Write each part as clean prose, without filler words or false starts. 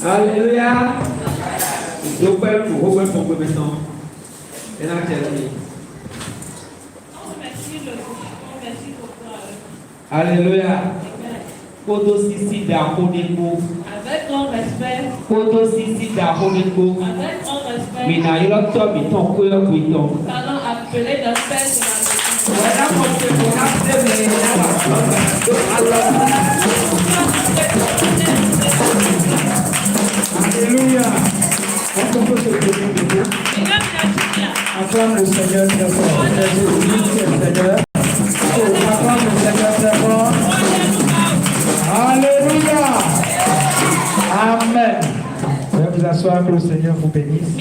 Alléluia. Donc, pour maintenant. Et là, alléluia. Avec grand respect. Mais allons appeler d'espèce sur la Alléluia. On peut se tenir debout. Acclame le Seigneur très fort. Seigneur. Acclame le Seigneur très fort. Alléluia. Amen. Veuillez vous asseoir, que le Seigneur vous bénisse.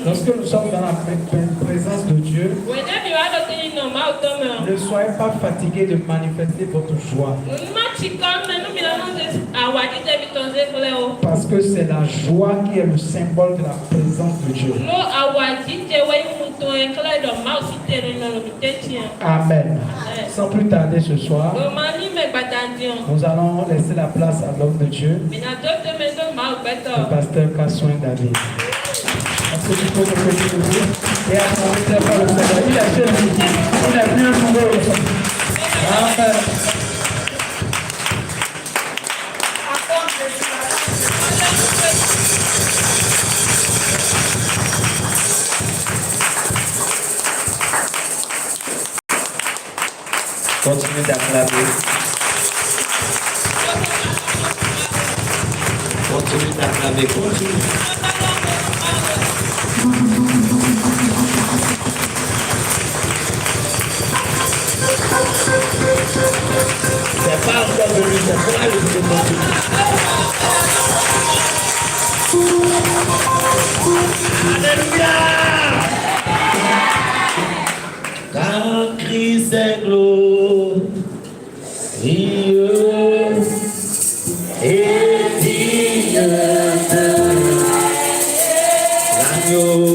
Lorsque nous sommes dans la présence de Dieu, ne soyez pas fatigués de manifester votre joie. Parce que c'est la joie qui est le symbole de la présence de Dieu. Amen. Sans plus tarder ce soir, nous allons laisser la place à l'homme de Dieu, le pasteur Kassoin David. Parce que tu peux te faire et attendre très fort le Seigneur. Il a fait il a vu un nouveau. Amen. Continuez d'acclamer. Continuez d'acclamer. Continuez. C'est pas encore venu, c'est pour aller le Alléluia. Car Christ est glorieux et digne de l'agneau.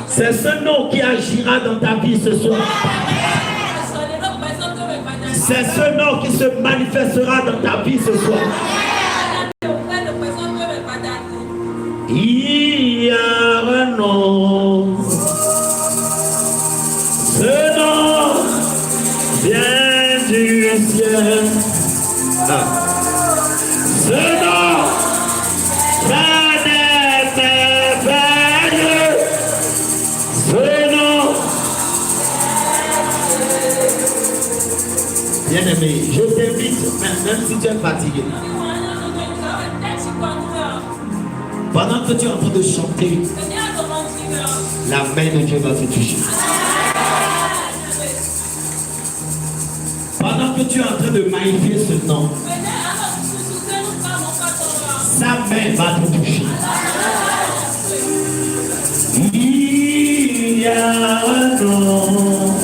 C'est ce nom qui agira dans ta vie ce soir. C'est ce nom qui se manifestera dans ta vie ce soir. Il y a un nom. Ce nom vient du ciel. Ce nom, ça n'est merveilleux. Ce nom. Bien-aimé, je t'invite, même si tu es fatigué, pendant que tu es en train de chanter, la main de Dieu va te toucher. Pendant que tu es en train de magnifier ce nom, sa main va te toucher. Il y a un nom.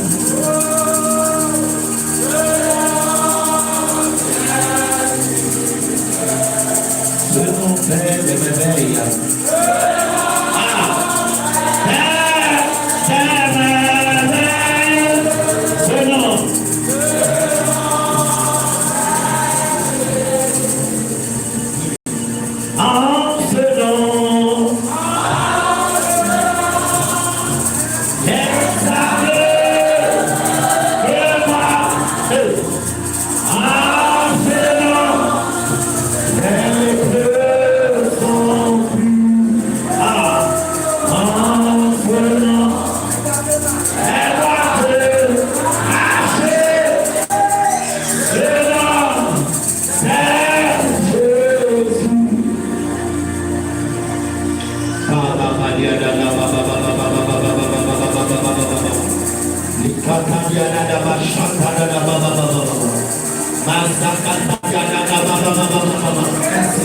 Ce nom fait des merveilles.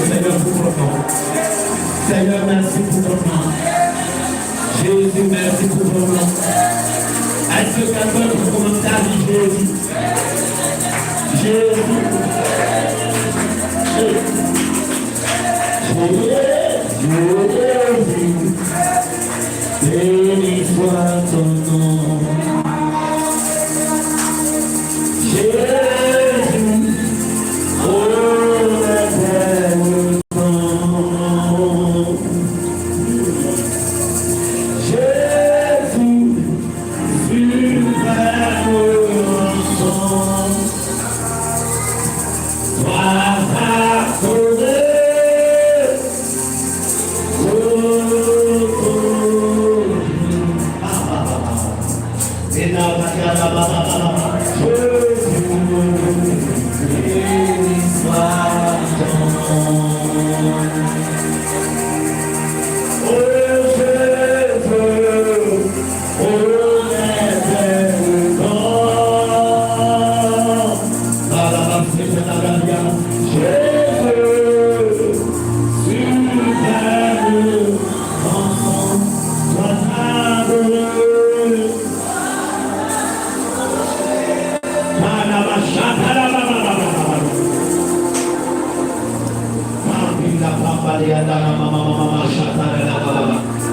Seigneur, pour ton nom. Seigneur, merci pour ton nom. Jésus, merci pour ton nom. Est-ce que quelqu'un peut commencer à dire Jésus? Jésus. Jésus. Béni soit ton nom. Jésus. Oh, l'éternel nom. Jésus. Suprême rançon. Toi accordé.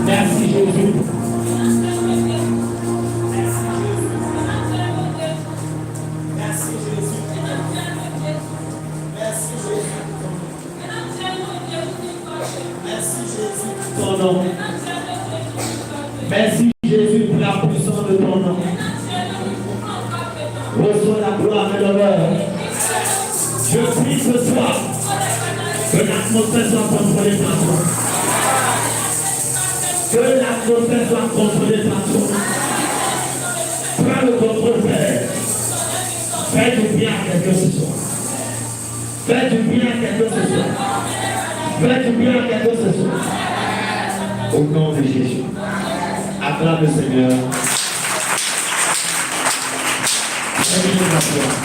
Merci Jésus. Merci Jésus. Merci Jésus. Merci Jésus pour ton nom. Merci Jésus pour la puissance de ton nom. Reçois la gloire et l'honneur. Je prie ce soir que l'atmosphère soit contrôlée par toi. Que l'atmosphère soit contrôlée par toi. Prends le contrôle, Père. Fais du bien à quelqu'un ce soir. Fais du bien à quelqu'un ce soir. Fais du bien à quelqu'un ce soir. Au nom de Jésus. Acclame le Seigneur. Fais-lui la gloire.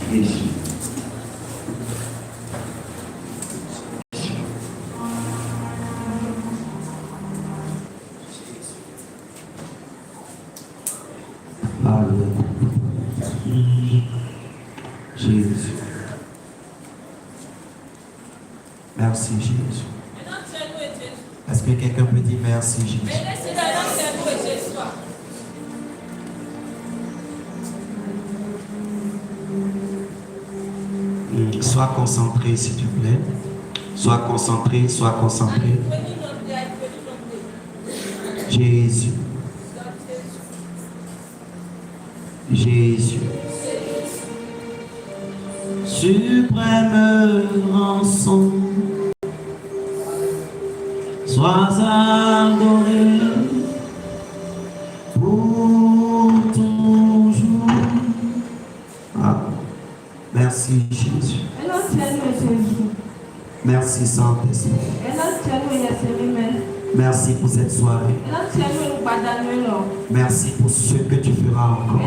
Jésus. Jésus. Merci Jésus. Est-ce que quelqu'un peut dire merci Jésus? Sois concentré s'il te plaît. Sois concentré, sois concentré. Jésus. Jésus. Suprême rançon. Sois adoré pour toujours. Ah. Merci Jésus. Merci Saint-Esprit. Merci pour cette soirée. Merci pour ce que tu feras encore.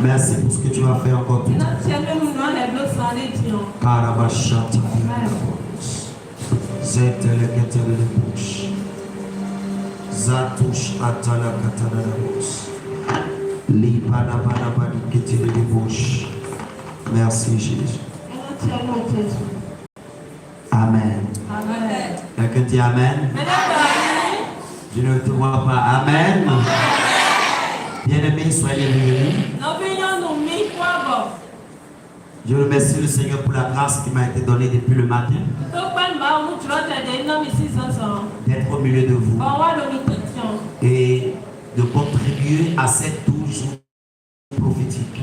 Merci pour ce que tu vas faire encore tout. Zatouche atala katana la bouche. Libana bana bani ketele de bouche. Merci Jésus. Amen. Amen. Quelqu'un dit Amen. Je ne te vois pas. Amen. Bien-aimés, soyez réunis. Je remercie le Seigneur pour la grâce qui m'a été donnée depuis le matin d'être au milieu de vous et de contribuer à cette douce prophétique.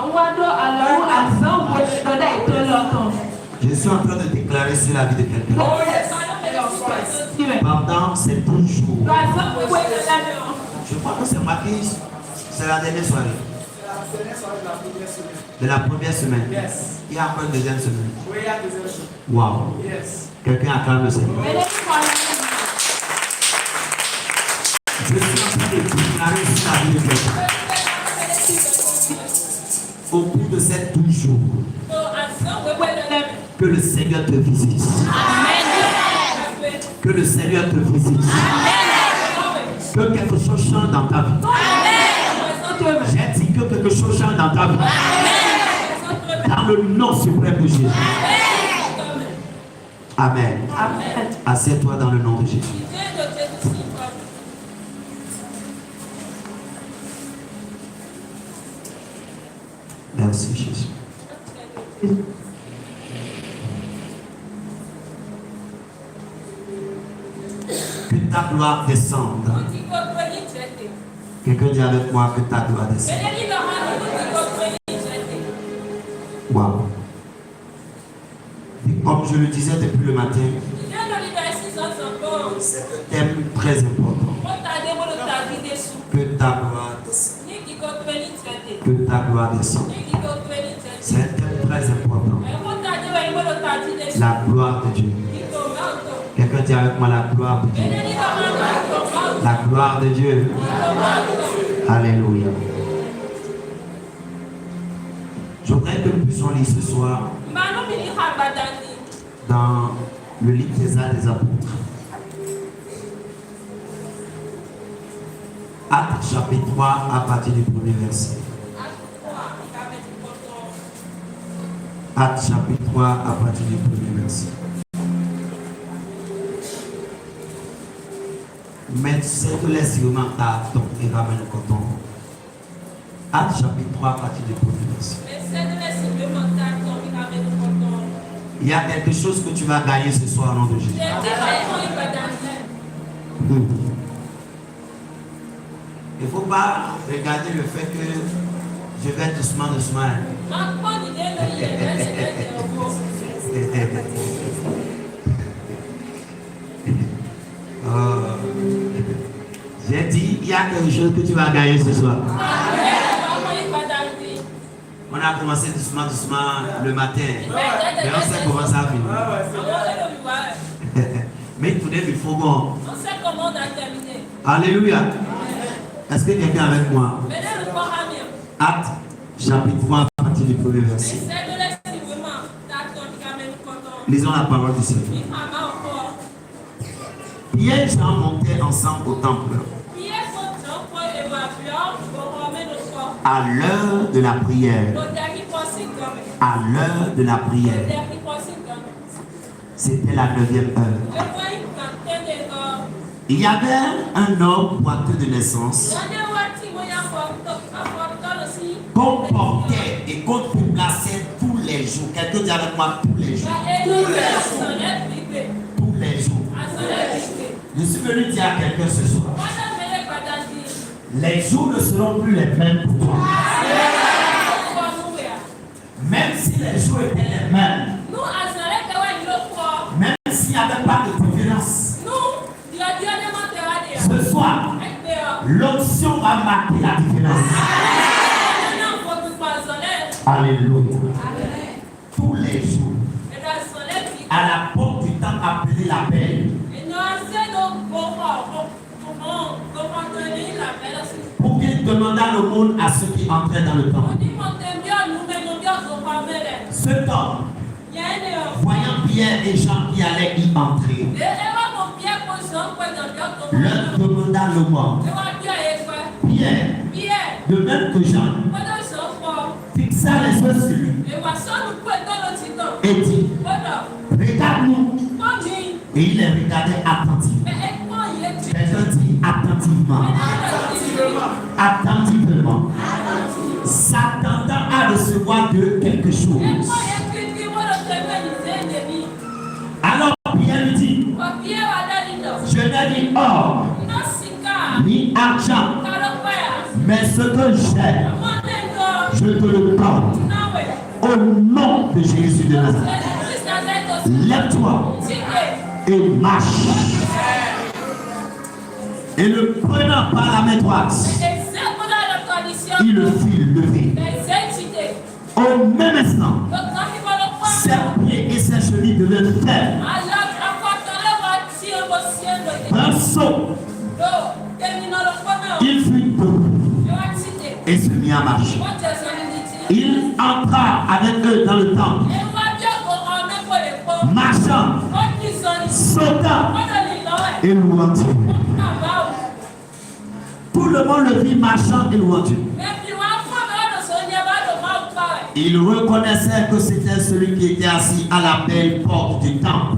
Je suis en train de déclarer sur la vie de quelqu'un. Pendant ces 12 jours, je crois que c'est marqué, c'est la dernière soirée. De la première semaine. Yes. Il y a encore une deuxième semaine. Oui, il y a une deuxième semaine. Wow. Yes. Quelqu'un acclame le Seigneur. Je suis en train de déclarer sur la vie de quelqu'un. au cours de ces 12 jours, que le Seigneur te visite. Que le Seigneur te visite. Que quelque chose change dans ta vie. J'ai dit que quelque chose change dans ta vie. Dans le nom suprême de Jésus. Amen. Assieds-toi dans le nom de Jésus. Merci Jésus. Que ta gloire descende. Quelqu'un dit avec moi que ta gloire descende. Wow. Et comme je le disais depuis le matin, c'est un thème très important. Que ta gloire descende. Que ta gloire descende. C'est un thème très important. La gloire de Dieu. Quelqu'un dit avec moi la gloire de Dieu. La gloire de Dieu. Alléluia. Je voudrais que nous puissions lire ce soir dans le livre des Actes des Apôtres. Actes chapitre 3 à partir du premier verset. Actes chapitre 3 à partir du premier verset. Mais c'est que les humains t'attendent et ramènent au coton. Actes chapitre 3 à partir du premier verset. Il y a quelque chose que tu vas gagner ce soir au nom de Jésus. Il ne faut pas regarder le fait que je vais doucement. J'ai dit, il y a quelque chose que tu vas gagner ce soir. On a commencé doucement le matin. Mais on sait comment ça finit. Mais il faut bon. On sait comment on a terminé. Alléluia. Est-ce que quelqu'un est avec moi? Actes chapitre 3 à partir du premier verset. Lisons la parole du Seigneur. Pierre et Jean montaient ensemble au temple. À l'heure de la prière. À l'heure de la prière. C'était la 9e heure. Il y avait un homme boiteux de naissance qu'on portait et qu'on déplaçait tous les jours. Quelqu'un dit avec moi tous les jours. Tous les jours. Je suis venu dire à quelqu'un ce soir. Les jours ne seront plus les mêmes pour toi. Même si les jours étaient les mêmes. Même s'il n'y avait pas de différence. Ce soir, l'option va marquer la différence. Alléluia. Tous les jours, à la porte du temps appelé la paix, pour qu'il demanda l'aumône à ceux qui entraient dans le temple. Ce temps, voyant Pierre et Jean qui allaient y entrer, leur demanda l'aumône. Pierre, de même que Jean, fixa les yeux sur lui et dit, regarde-nous. Et il les regardait attentivement. Quelqu'un dit attentivement. Attentivement. S'attendant à recevoir de quelque chose. Alors Pierre lui dit, je n'ai ni or, ni argent, mais ce que j'ai, je te le donne. Au nom de Jésus de Nazareth. Lève-toi et marche. Et le prenant par la main droite, il le fit lever. Au même instant, ses pieds et ses chevilles devenaient fermes. Un saut, il fut debout et se mit à marcher. Il entra avec eux dans le temple, marchant, sautant et louant Dieu. Tout le monde le vit marchant et louant Dieu. Il reconnaissait que c'était celui qui était assis à la belle porte du temple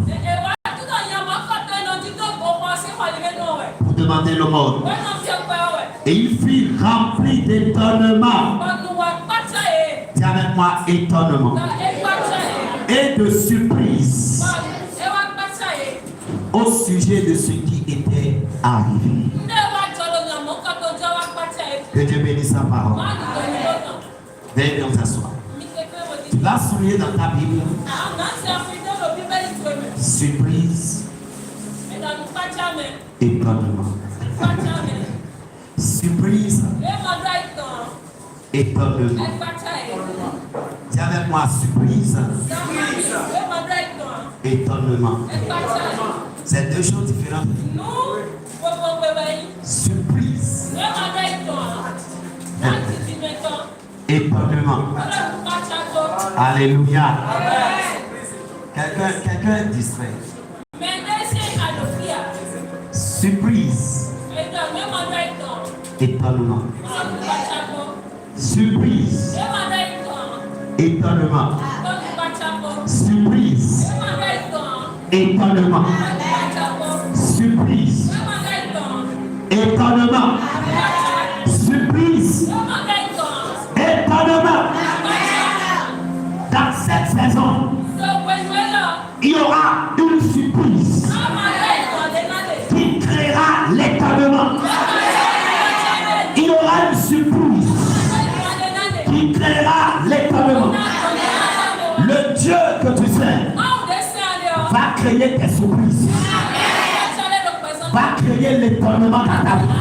pour demander le mode. Et il fut rempli d'étonnement. Dis avec moi, étonnement. Et de surprise au sujet de ce qui était arrivé. Que Dieu bénisse sa parole. Veuillez vous asseoir. Tu vas souligner dans ta Bible. Surprise. Étonnement. Surprise. Étonnement. Dis avec moi, surprise. Étonnement. C'est deux choses différentes. Surprise. Étonnement. Alléluia. Quelqu'un est distrait. Surprise. Étonnement. Surprise. Étonnement. Surprise. Étonnement. Surprise. Étonnement. Surprise. Étonnement. Dans cette saison, il y aura une surprise qui créera l'étonnement. Il y aura une surprise qui créera l'étonnement. Le Dieu que tu sais va créer tes surprises, va créer l'étonnement dans ta vie.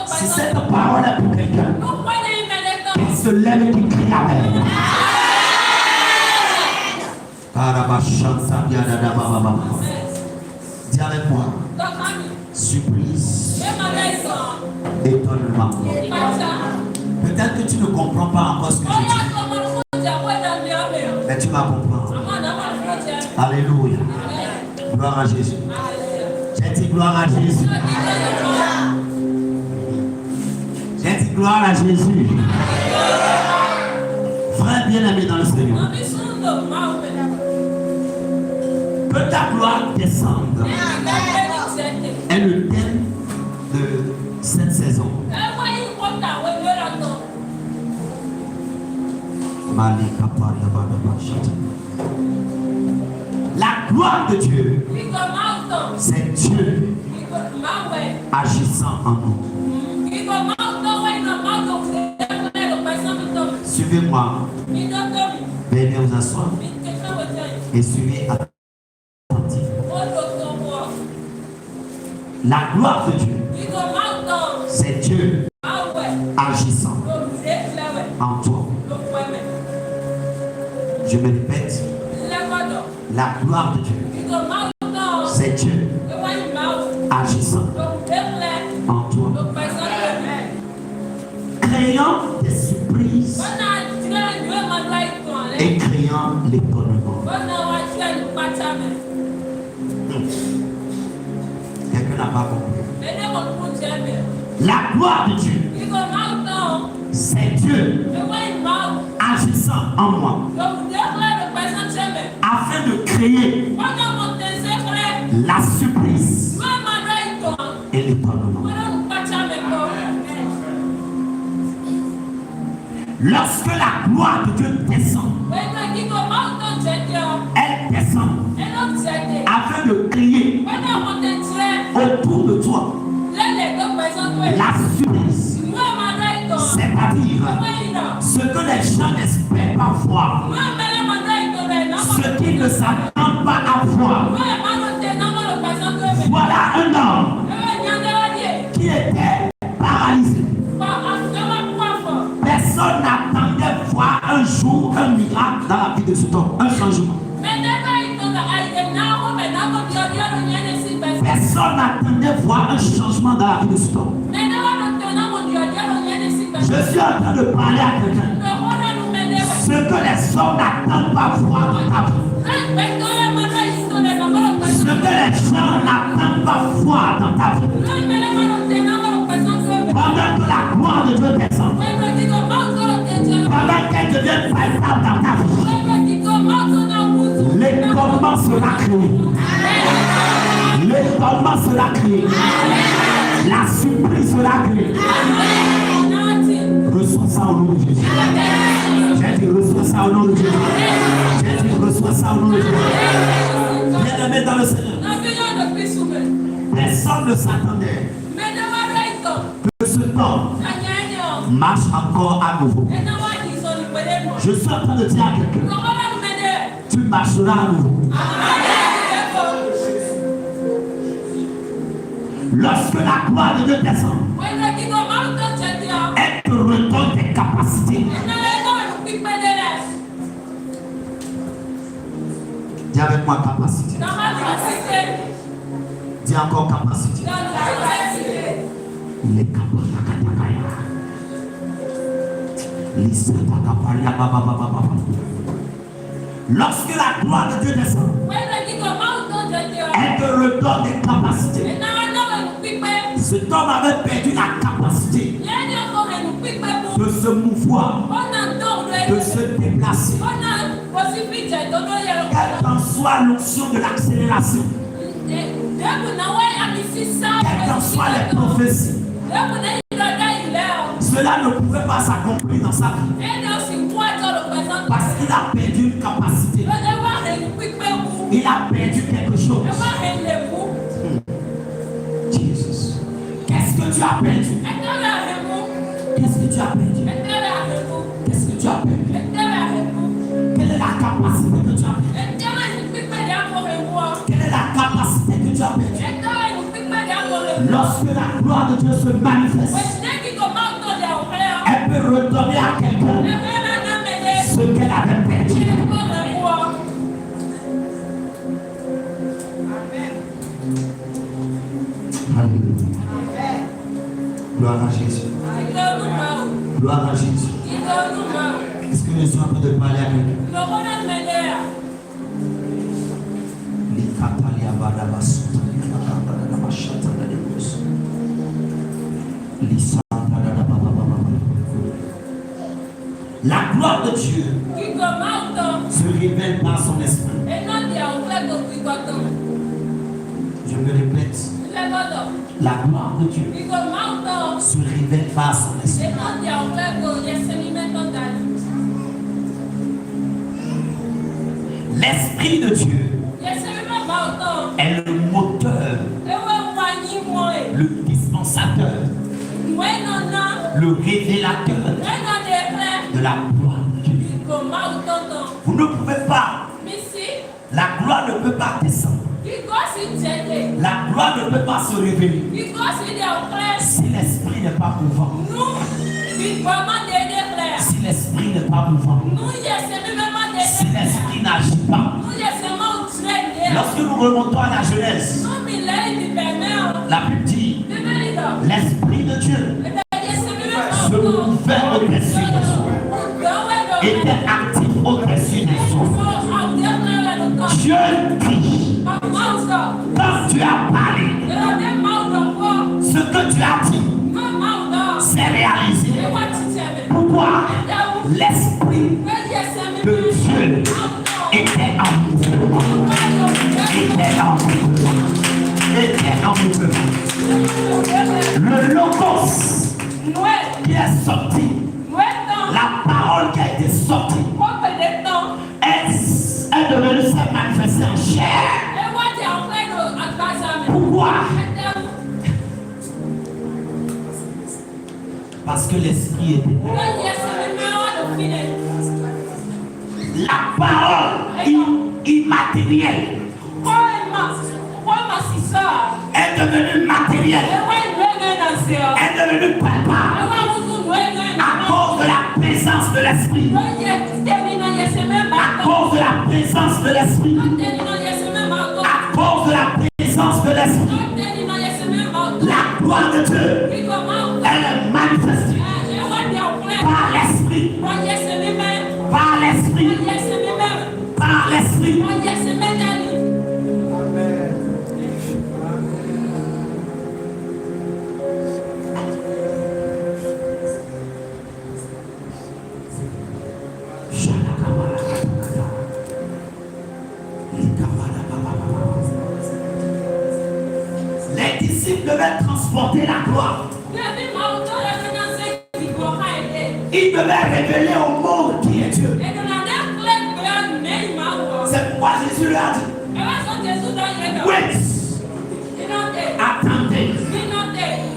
Si cette parole est pour quelqu'un, qu'il se lève et qu'il crie avec. Dis avec moi. Surprise. Étonnement. Peut-être que tu ne comprends pas encore ce que je dis. Mais tu vas comprendre. Alléluia. Gloire à Jésus. J'ai dit gloire à Jésus. J'ai dit gloire à Jésus. Frère bien-aimé dans le Seigneur. Que ta gloire descende est le thème de cette saison. La gloire de Dieu, c'est Dieu agissant en nous. Suivez-moi. Venez vous asseoir et suivez attentivement. La gloire de Dieu, c'est Dieu agissant en toi. Je me répète, la gloire de Dieu, c'est Dieu agissant en toi, créant des surprises et créant l'étonnement. Quelqu'un n'a pas compris. La gloire de Dieu, c'est Dieu agissant en moi afin de créer la surprise et l'étonnement. Lorsque la gloire de Dieu descend, elle descend afin de créer autour de toi la surprise, c'est-à-dire ce que les gens n'espèrent pas voir, ce qu'ils ne s'attendent pas à voir. Voilà un homme qui était paralysé. Personne n'attendait voir un jour un miracle dans la vie de cet homme, un changement. Personne n'attendait voir un changement dans la vie de cet homme. Je suis en train de parler à quelqu'un Ce que les hommes n'attendent pas voir dans ta vie. Ce que les gens n'attendent pas voir dans ta vie. Pendant que la gloire de Dieu descend. Pendant qu'elle devient palpable dans ta vie. L'étonnement sera créé. L'étonnement sera créé. La surprise sera créée. Reçois ça au nom de Jésus. J'ai dit reçois ça au nom de Jésus. J'ai dit reçois ça au nom de Jésus. Bien-aimé dans le Seigneur. Personne ne s'attendait que ce temps marche encore à nouveau. Je suis en train de dire à quelqu'un, tu marcheras à nouveau. Lorsque la gloire de Dieu descend, elle te redonne tes capacités. Dis avec moi capacité. Dis encore capacité. Les lorsque la gloire de Dieu descend, elle te redonne des capacités. Cet homme avait perdu la capacité de se mouvoir, de se déplacer. Quelle qu'en soit l'onction de l'accélération, quelles qu'en soient les prophéties, cela ne pouvait pas s'accomplir dans sa vie. Parce qu'il a perdu une capacité. Il a perdu quelque chose. Jesus. Qu'est-ce que tu as perdu? Qu'est-ce que tu as perdu? Qu'est-ce que tu as perdu? Quelle est la capacité que tu as perdu? Quelle est la capacité que tu as perdu? Lorsque la gloire de Dieu se manifeste, elle peut redonner à quelqu'un ce qu'elle avait perdu. Alléluia. Gloire à Jésus. Gloire à Jésus. Est-ce que je suis en train de parler à quelqu'un? La gloire de Dieu se révèle par son esprit. Je me répète. La gloire de Dieu se révèle par son esprit. L'esprit de Dieu est le moteur, le dispensateur, le révélateur de la gloire de Dieu. Vous ne pouvez pas, la gloire ne peut pas descendre. La gloire ne peut pas se révéler si l'esprit n'est pas mouvant. Si l'esprit n'est pas mouvant, si l'esprit n'agit pas. Lorsque nous remontons à la Genèse, la Bible dit l'esprit de Dieu se mouvait au-dessus des eaux, était actif au-dessus des eaux. Dieu dit, quand tu as parlé, ce que tu as dit s'est réalisé. Pourquoi? L'esprit de Dieu était en mouvement. Était en mouvement. Était en mouvement. Le logos qui est sorti, la parole qui a été sortie, est devenue se manifester en chair. Pourquoi? Parce que l'esprit était la parole immatérielle est devenue matérielle, est devenue palpable à cause de la présence de l'esprit. À cause de la présence de l'esprit. À cause de la présence de l'esprit. La gloire de Dieu, elle est manifestée par l'esprit. Par vie. Les disciples devaient transporter la gloire. Ils devaient révéler au monde qui est Dieu. C'est pourquoi Jésus leur a dit, wait, attendez,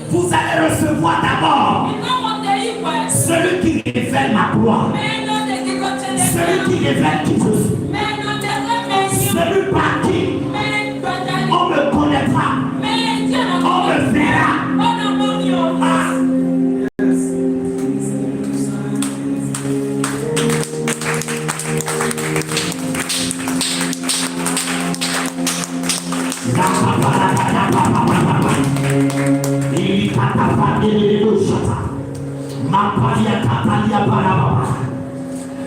vous allez recevoir d'abord celui qui révèle ma gloire, celui qui révèle qui je suis, celui par qui on me connaîtra, on me verra. Ah.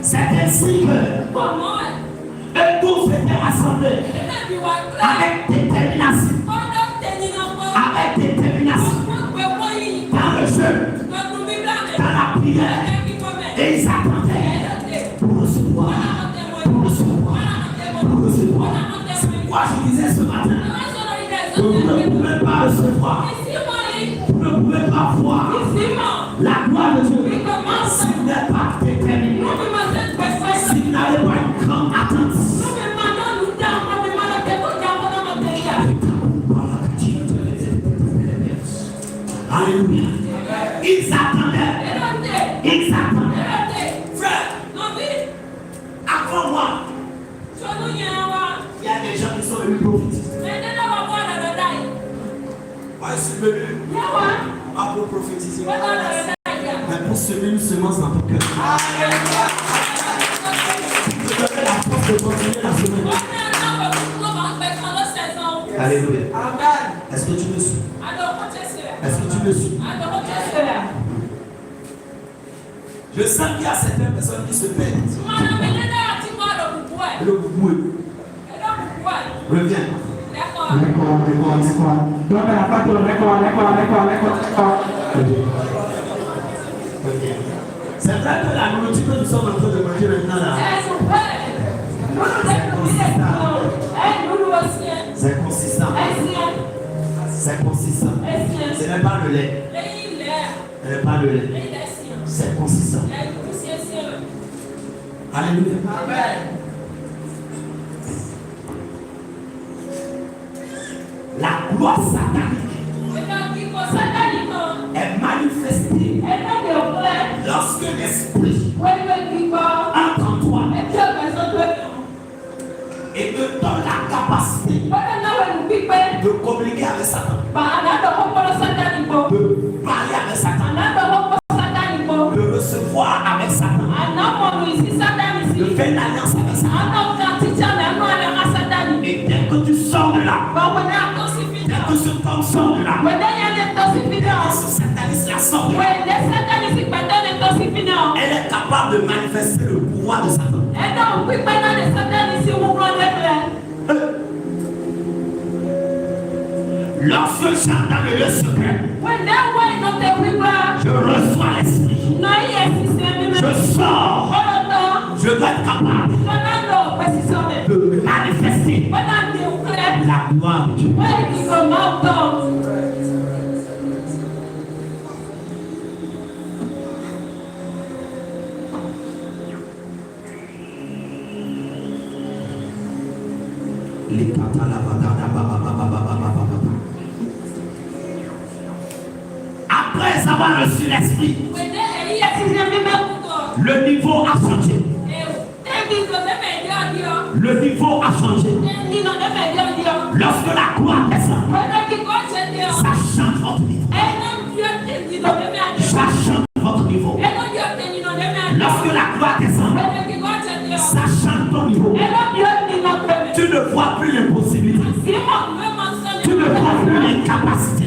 C'est ainsi que eux tous étaient rassemblés avec détermination, dans le jeu, dans la prière, et ils attendaient pour recevoir, C'est pourquoi je disais ce matin que vous ne pouvez pas recevoir, vous ne pouvez pas voir la gloire de Dieu si vous n'êtes pas déterminé, si vous n'avez pas une grande attente. Alléluia. Ils attendaient. Frère, avant moi, il y a des gens qui sont venus prophétiser. Moi, je suis venu pour prophétiser. Mais pour semer une semence dans ton cœur. Tu te donnes la force de continuer la semaine. Alléluia. Est-ce que tu me suis? Est-ce que tu me suis? Je sens qu'il y a certaines personnes qui se perdent. Le boubou. Reviens. C'est vrai que la nourriture que nous sommes en train de manger maintenant là, c'est consistant. C'est consistant. Ce n'est pas le lait. Ce n'est pas le lait. C'est consistant. Alléluia. La gloire satanique est manifestée lorsque l'esprit entre en toi et te donne la capacité de communiquer avec Satan, de parler avec Satan, de recevoir avec Satan, de faire une alliance avec Satan. Et dès que tu sors de là, dès que ce corps sort de là, ce sataniste la sort de là, elle est capable de manifester le pouvoir de Satan. Lorsque j'entre dans le lieu secret, je reçois l'esprit. Je sors. Je dois être capable de manifester la gloire de Dieu. Après avoir reçu l'esprit, le niveau a changé. Le niveau a changé. Lorsque la gloire descend, ça change votre niveau. Ça change votre niveau. Lorsque la gloire descend, ça change ton niveau. Tu ne vois plus l'impossibilité. Tu ne vois plus l'incapacité.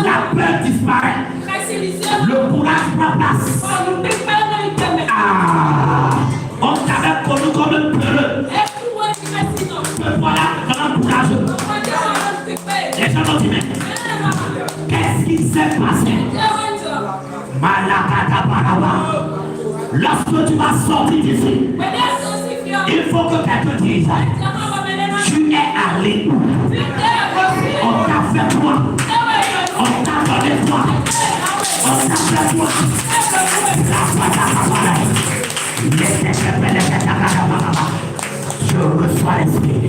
La peur disparaît. Le courage prend place. Ah, on t'avait connu comme un peureux. Lorsque tu vas sortir d'ici, il faut que quelqu'un dise, tu es allé où? On t'a fait quoi? On t'a donné quoi? On t'a fait quoi? Je reçois l'esprit.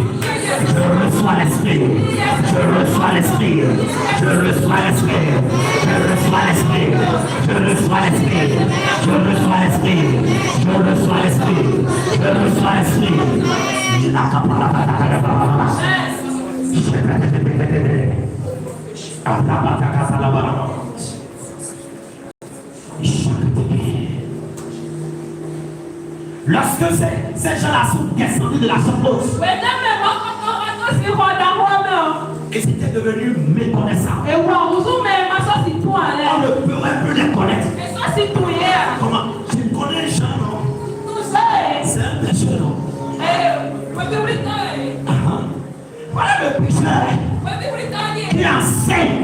Je reçois l'esprit. Je reçois l'esprit. Je reçois l'esprit. Je reçois l'esprit. Je reçois l'esprit. Je reçois l'esprit. Je reçois l'esprit. Je reçois l'esprit. Lorsque ces gens-là sont descendus de la chambre et c'était devenu méconnaissant, on ne pourrait plus les connaître. Comment? Tu connais les gens, non? C'est un pécheur, non? Voilà le pécheur qui enseigne.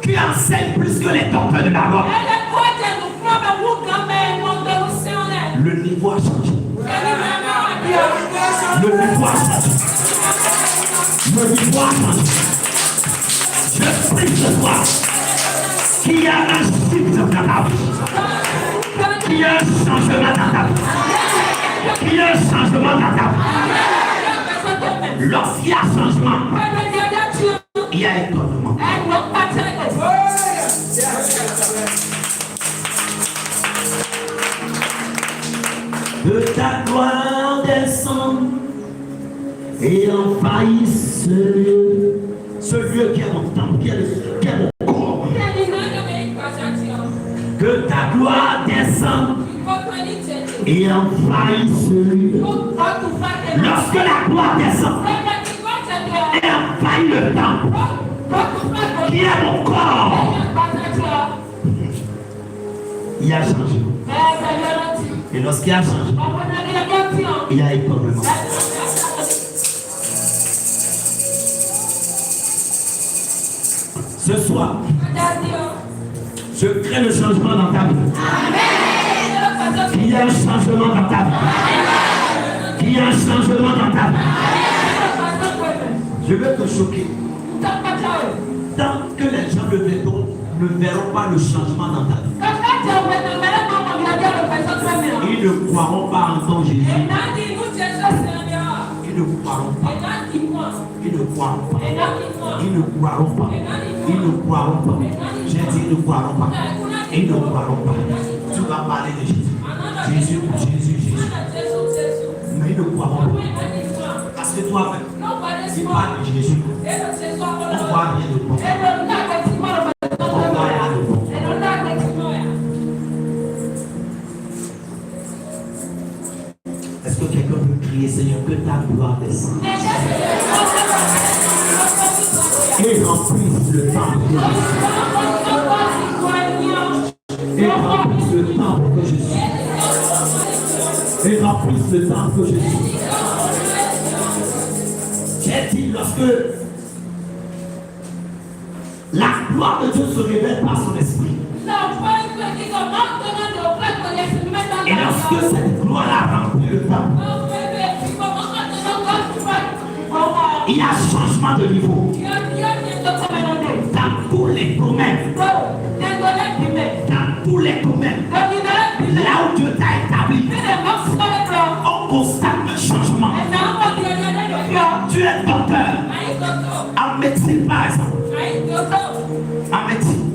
Qui enseigne plus que les docteurs de la loi. Le niveau a changé. Le niveau a changé. Le niveau a changé. Je prie ce soir qu'il y a un shift dans ta vie. Qu'il y a un changement dans ta vie. Qu'il y a un changement dans ta vie. Lorsqu'il y a changement, il y a étonnement. Que ta gloire descende et envahisse ce lieu qui est mon temple, qui est mon corps. Que ta gloire descende et envahisse ce lieu. Lorsque la gloire descend et envahit le temple, qui est mon corps, il y a changé. Et lorsqu'il y a changement, il y a étonnement. Ce soir, je crée le changement dans ta vie. Il y a un changement dans ta vie. Il y a un changement dans ta vie. Je veux te choquer. Tant que les gens ne verront pas le changement dans ta vie, ils ne croiront pas en ton Jésus. Ils ne croiront pas. Ils ne croiront pas. Ils ne croiront pas. Ils ne croiront pas. J'ai dit ils ne croiront pas. Ils ne croiront pas. Tu vas parler de Jésus. Jésus. Mais ils ne croiront pas. Parce que toi-même, tu parles de Jésus. On voit rien de bon. Est-ce que quelqu'un peut crier, Seigneur, que ta gloire descende et remplisse le temple que je suis. Et remplisse le temple que je suis. Et remplisse le temple que je suis. J'ai dit, lorsque la gloire de Dieu se révèle par son esprit, et lorsque cette gloire-là remplit le temple, il y a changement de niveau. Dans tous les domaines. Dans tous les domaines. Là où Dieu t'a établi, on constate un changement. Tu es docteur. En médecine, par exemple. En médecine.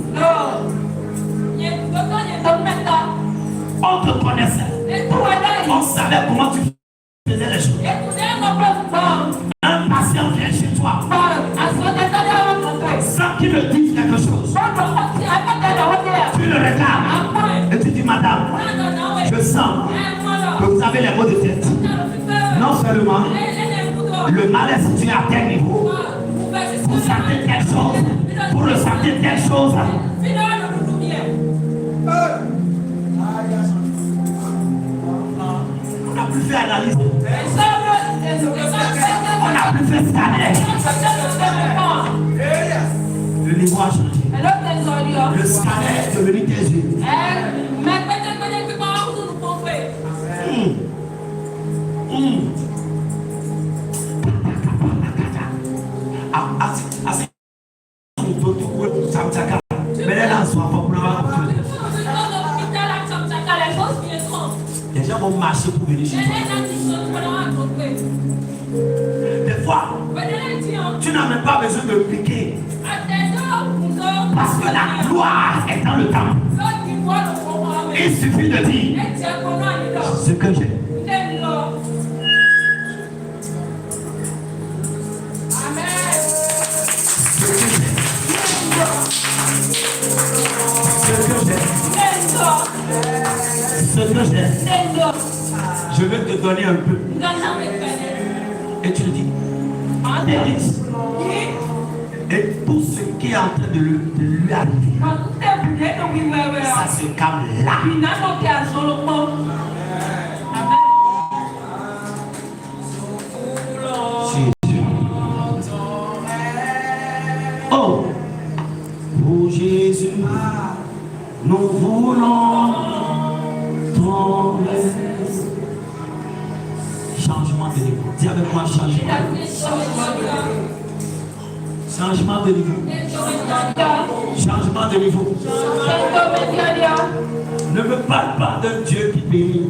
On te connaissait. On savait comment tu faisais les choses. Un patient vient chez toi sans qu'il te dise quelque chose. Tu le regardes et tu dis, madame, je sens que vous avez les maux de tête. Non seulement le mal est situé à tel niveau. Vous sentez quelque chose. Pour le sentir telle chose. On n'a plus fait analyse. On n'a plus fait scanner. Le niveau a changé. prévenir tes yeux. Les gens vont marcher pour venir chez toi. Des fois, tu n'as même pas besoin de piquer. Parce que la gloire est dans le temps. Il suffit de dire ce que j'ai. Ce que j'ai, je vais te donner un peu. Et tu le dis. Élise. Et tout ce qui est en train de lui arriver, ça se calme là. Jésus. Oh, pour Jésus, nous voulons tomber. Changement de niveau. Dis avec moi changement. Changement de niveau. Changement de niveau. Ne me parle pas d'un Dieu qui bénit.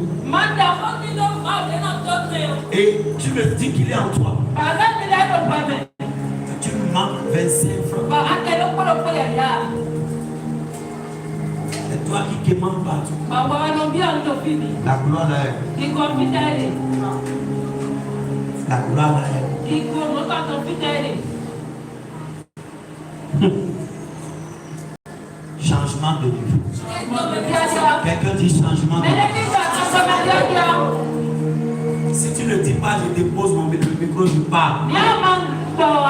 Et tu me dis qu'il est en toi. Tu me manques 25 francs. C'est toi qui quémande partout. La gloire là. La gloire là. Changement de niveau. Quelqu'un dit changement de niveau. Si tu ne dis pas, je dépose mon micro, je parle.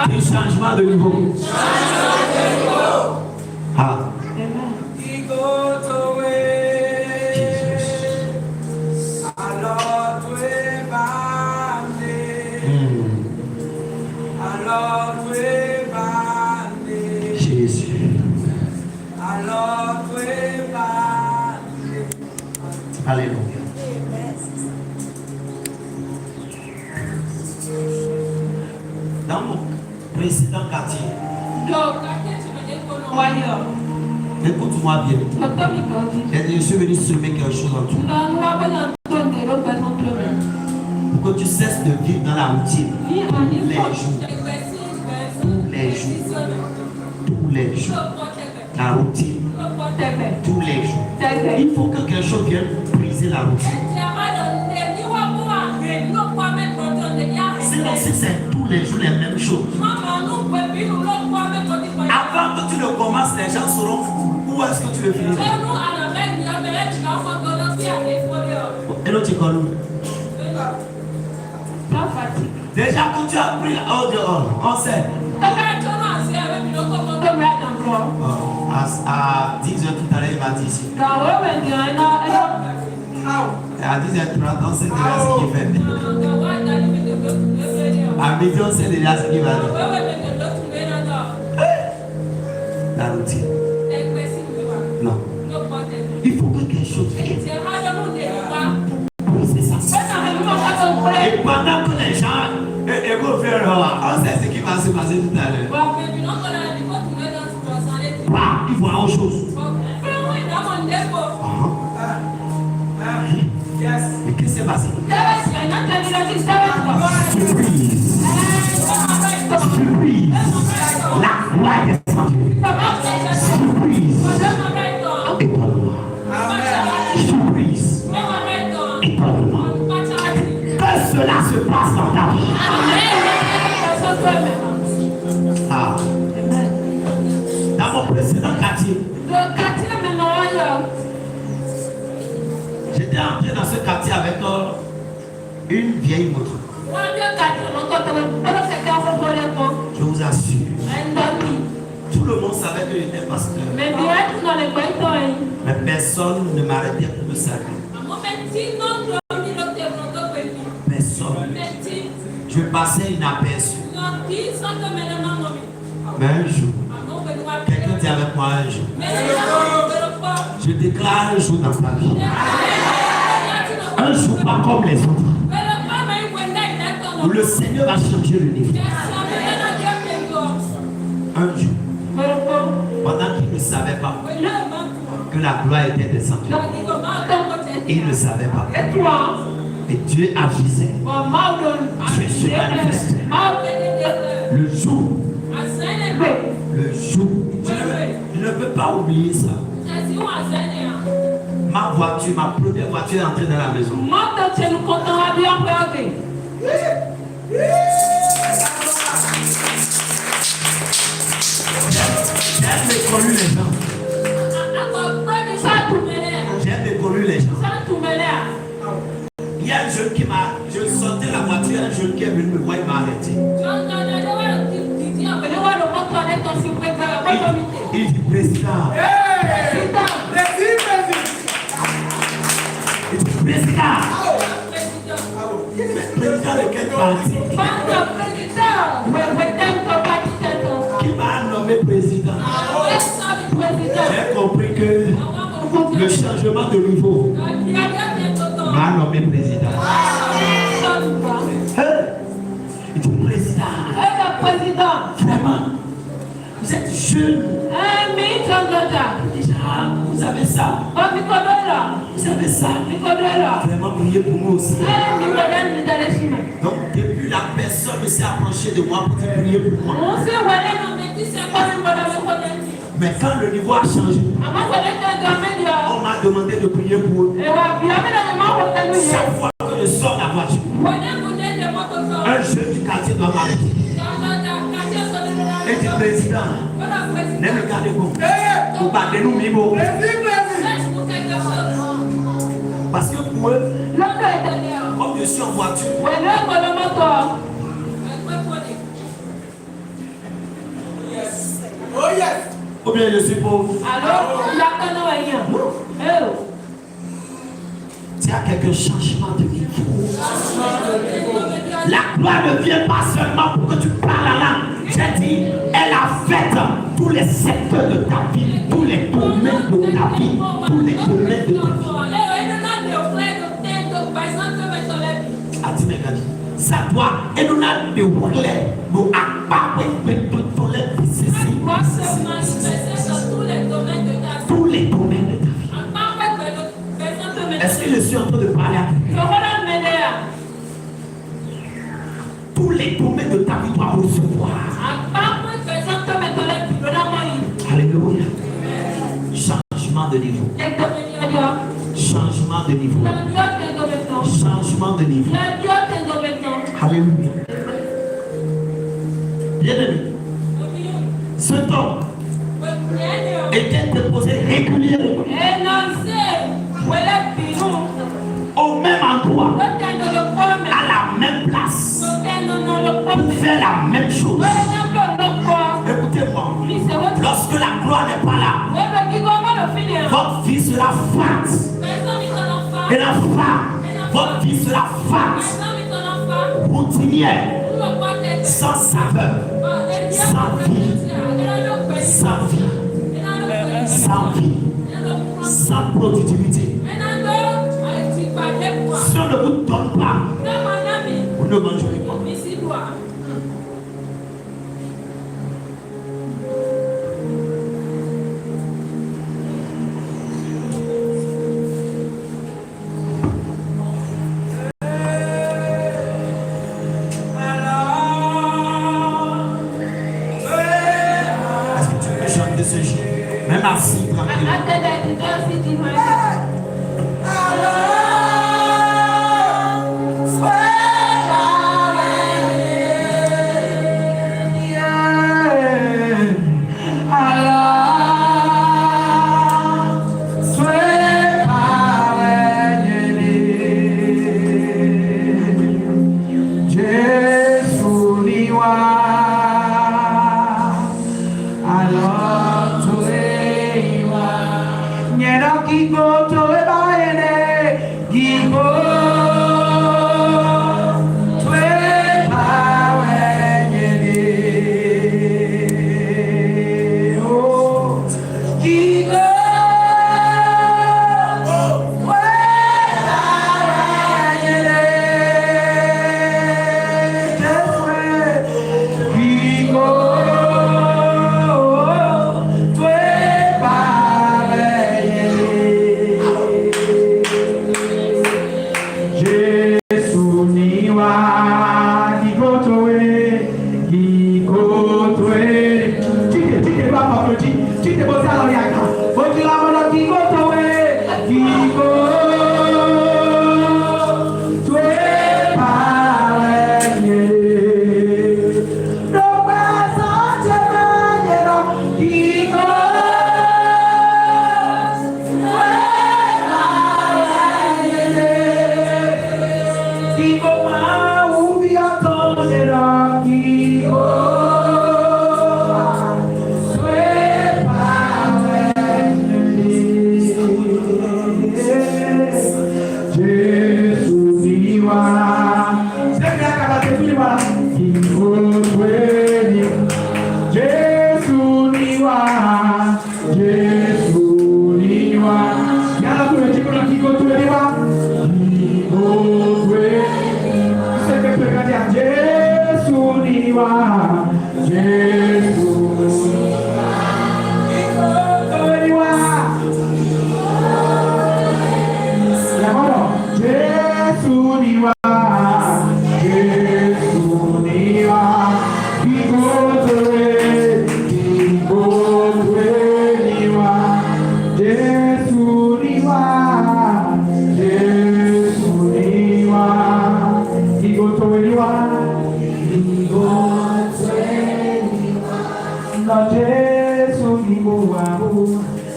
Dis changement de niveau. Ah. Alléluia. Dans mon précédent quartier, écoute-moi bien. Je suis venu semer quelque chose en toi. Pour que tu cesses de vivre dans la routine. Tous les jours. La routine. Tous les jours. Il faut que quelque chose vienne briser la routine. Sinon, si c'est tous les jours les mêmes choses, avant que tu ne commences, les gens sauront où est-ce que tu veux finir. Et l'autre, tu connais. Déjà que tu as pris dehors, on sait. À 10h tout à l'heure, il m'a dit ici. À 10h30, on sait déjà ce qu'il fait. À midi, on sait déjà ce qu'il va dire. La routine. Non. Il faut que quelque chose vienne. Oui, c'est ça. Et pendant que les gens vont faire on sait ce qui va se passer tout à l'heure. Il voit autre chose. Mais qu'est-ce qui s'est passé? Surprise. Surprise. La gloire est descendue. Surprise. Étonnement. Surprise. Étonnement. Que cela se passe dans ta vie. Ah. Dans mon précédent quartier, j'étais entré dans ce quartier avec une vieille moto. Je vous assure, tout le monde savait que j'étais pasteur. Mais personne ne m'arrêtait pour me saluer. Personne. Je passais inaperçu. Mais un jour, quelqu'un dit avec moi un jour. Je déclare un jour dans ta vie. Un jour pas comme les autres. Où le Seigneur va changer le niveau. Un jour. Pendant qu'il ne savait pas que la gloire était descendue. Il ne savait pas. Et Dieu agissait. Dieu se manifestait. Le jour. Je ne peux pas oublier ça. Ma voiture, ma première voiture est entrée dans la maison. J'aime écouter les gens. J'aime écouter les gens. Il y a un jeune qui m'a... Je sortais la voiture, un jeune qui est venu me voir, il m'a arrêté. Il dit président. Il dit président. Président de quel parti? Qui m'a nommé président. J'ai compris que le changement de niveau m'a nommé président. Il dit président. Vraiment, vous êtes jeune. Déjà, vous avez ça. Vous avez ça. Vraiment, priez pour moi aussi. Donc, depuis la personne s'est approchée de moi pour dire prier pour moi. Mais quand le niveau a changé, on m'a demandé de prier pour eux. Chaque fois que je sors la voiture, un jeune du quartier doit m'arrêter. Et du président, ne me gardez pas. Vous battez nous, Mimo. Parce que pour eux, comme je suis en voiture, ou bien je suis pauvre. Il y a quelques changements de niveau. La gloire ne vient pas seulement pour que tu parles la langue. J'ai dit, elle a fait tous les secteurs de ta vie, tous les domaines de ta vie, tous les domaines de ta vie. Ça doit, et nous n'avons de voler, nous accompagner tous les tous les domaines de ta vie. Est-ce que je suis en train de parler à quelqu'un? Tous les domaines de ta vie doivent recevoir. Alléluia. Changement de niveau. Changement de niveau. Changement de niveau. Alléluia. Bien-aimé, cet homme était déposé régulièrement au même endroit, à la même place, pour faire la même chose. Écoutez-moi, lorsque la gloire n'est pas là, votre vie sera fat. Et la femme, votre vie sera fat, routinière, sans saveur, sans vie, sans vie, sans vie, sans productivité. Si on ne vous donne pas, vous ne mangerez pas. Est-ce que tu peux chanter ce chant? Même assis, tranquille.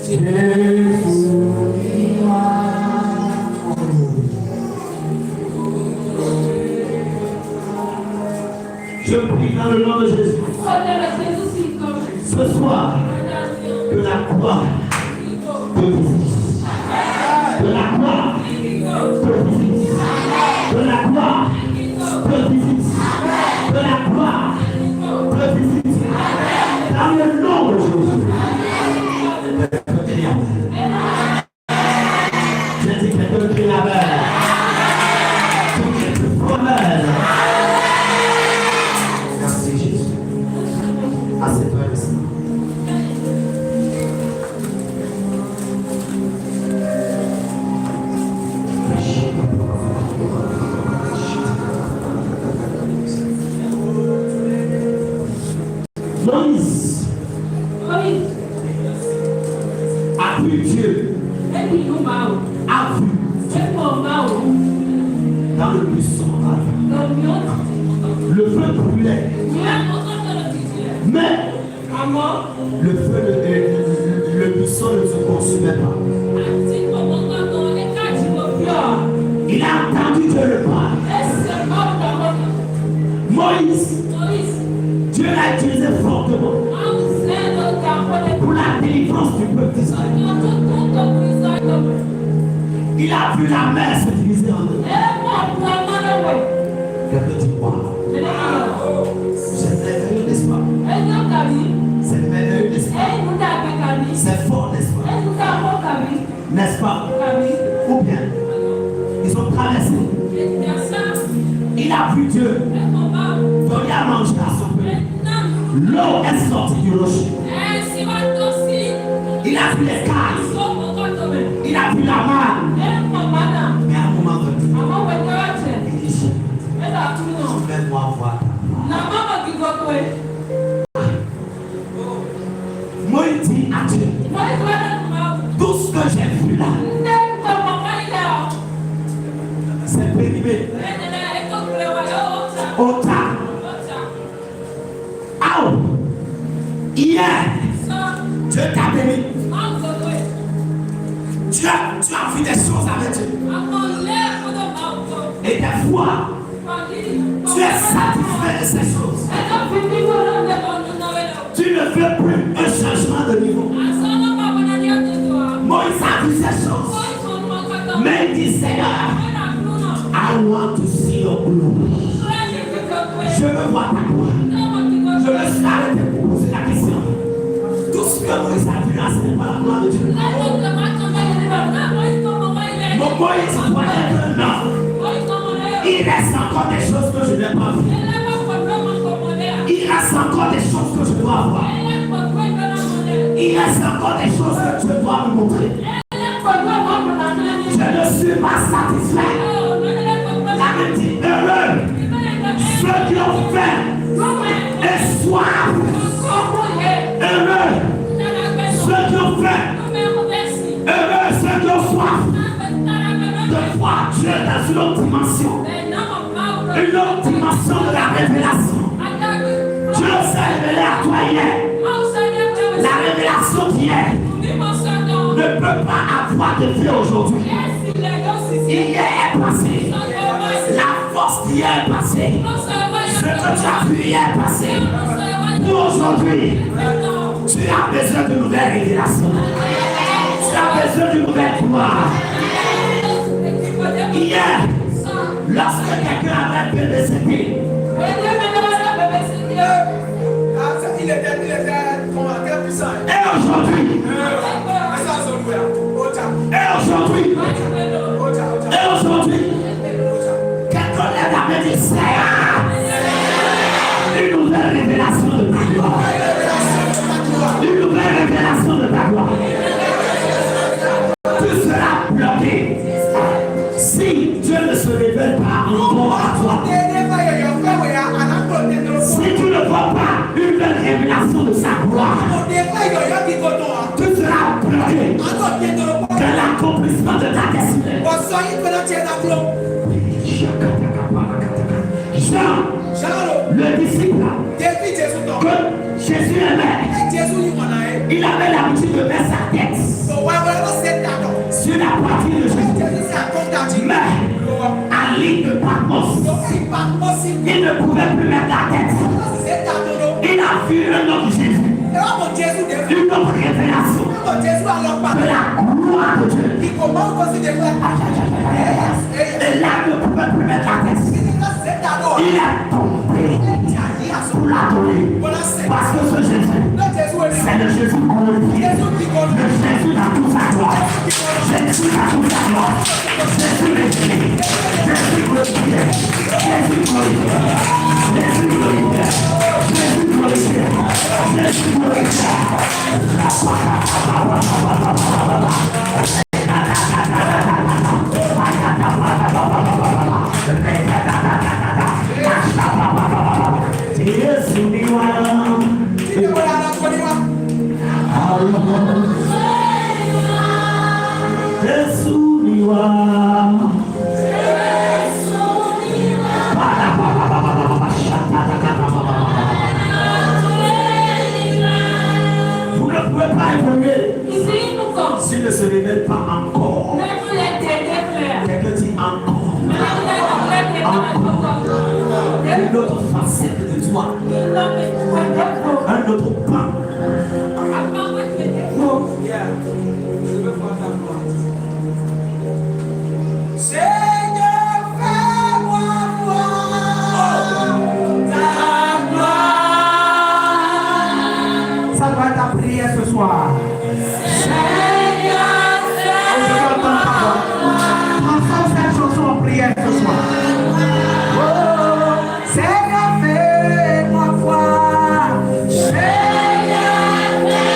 Je prie dans le nom de Jésus. Ce soir, que la croix te visite. Que la croix te visite. Que la croix te visite. Que la croix te visite. Dans le nom de Jésus. J'ai dit que quelqu'un crie la belle. Merci Jésus. Assieds-toi ici. Moïse a vu Dieu, a vu dans le buisson, le feu brûlait, mais le feu, le buisson ne se consumait pas. Il a entendu Dieu le parler. Moïse, Dieu l'a utilisé fortement pour la délivrance du peuple d'Israël. Il a vu la mer se diviser en deux. Quelqu'un dit quoi? C'est merveilleux, n'est-ce pas? C'est merveilleux, n'est-ce pas? C'est fort, n'est-ce pas? N'est-ce pas? Ou bien, ils ont traversé. Il a vu Dieu donner à manger à son peuple. L'eau est sortie du rocher. Il a vu les cailles. Il a vu la manne. Mais à un moment donné, il dit, soumets-moi voir. Moïse dit à Dieu, tout ce que j'ai vu là, c'est périmé. Ota. Aou. Hier, Dieu t'a béni. Tu as vu des choses avec Dieu. Et des fois, tu es satisfait de ces choses. Tu ne veux plus un changement de niveau. Moïse a vu ces choses. Mais il dit, Seigneur, I want to see your glory. Je veux voir ta gloire. Je me suis arrêté pour poser la question. Tout ce que Moïse a vu là, ce n'est pas la gloire de Dieu. Mon Moïse doit être non. Il reste encore des choses que je n'ai pas vues. Il reste encore des choses que je dois voir. Il reste encore des choses que tu dois me montrer. Je ne suis pas satisfait. La même dit heureux ceux qui ont faim et soif. Heureux ceux qui ont faim. Heureux ceux qui ont soif de voir Dieu dans une autre dimension. Une autre dimension de la révélation. Dieu s'est révélé à toi hier. La révélation d'hier ne peut pas avoir de vie aujourd'hui. Hier est passé. La force d'hier est passée. Ce que tu as vu hier est passé. Pour aujourd'hui, tu as besoin de nouvelles révélations. Tu as besoin de nouvelles gloires. Hier, lorsque quelqu'un avait un bébé décédé, et aujourd'hui, quelqu'un lève la main et dit, Seigneur, une nouvelle révélation de ta gloire. Une nouvelle révélation de ta gloire. Tu seras bloqué si Dieu ne se révèle pas encore à toi. Si tu ne vois pas une nouvelle révélation de sa gloire, tu seras bloqué dans l'accomplissement de ta destinée. Jean Le disciple que Jésus aimait, il avait l'habitude de mettre sa tête sur la poitrine de Jésus. Mais à l'île de Patmos, il ne pouvait plus mettre la tête. Il a vu un autre Jésus, une autre révélation de la gloire de Dieu. Et là, il ne pouvait plus mettre la tête. Il est tombé pour l'adorer. Parce que ce Jésus, c'est le Jésus glorifié. Le Jésus dans toute sa gloire. Jésus dans toute sa gloire. Jésus révélé. Jésus glorifié. Jésus glorifié. Jésus glorifié. Jésus glorifié. Jésus glorifié. Vous ne pouvez pas évoluer s'il ne se révèle pas encore. Quelqu'un dit encore. Une autre facette de toi. Un autre pan. Seigneur, fais-moi voir ta gloire. Ça doit être ta prière ce soir. Seigneur, fais-moi voir. Transforme cette chanson en prière ce soir. Seigneur, fais-moi voir. Seigneur, fais-moi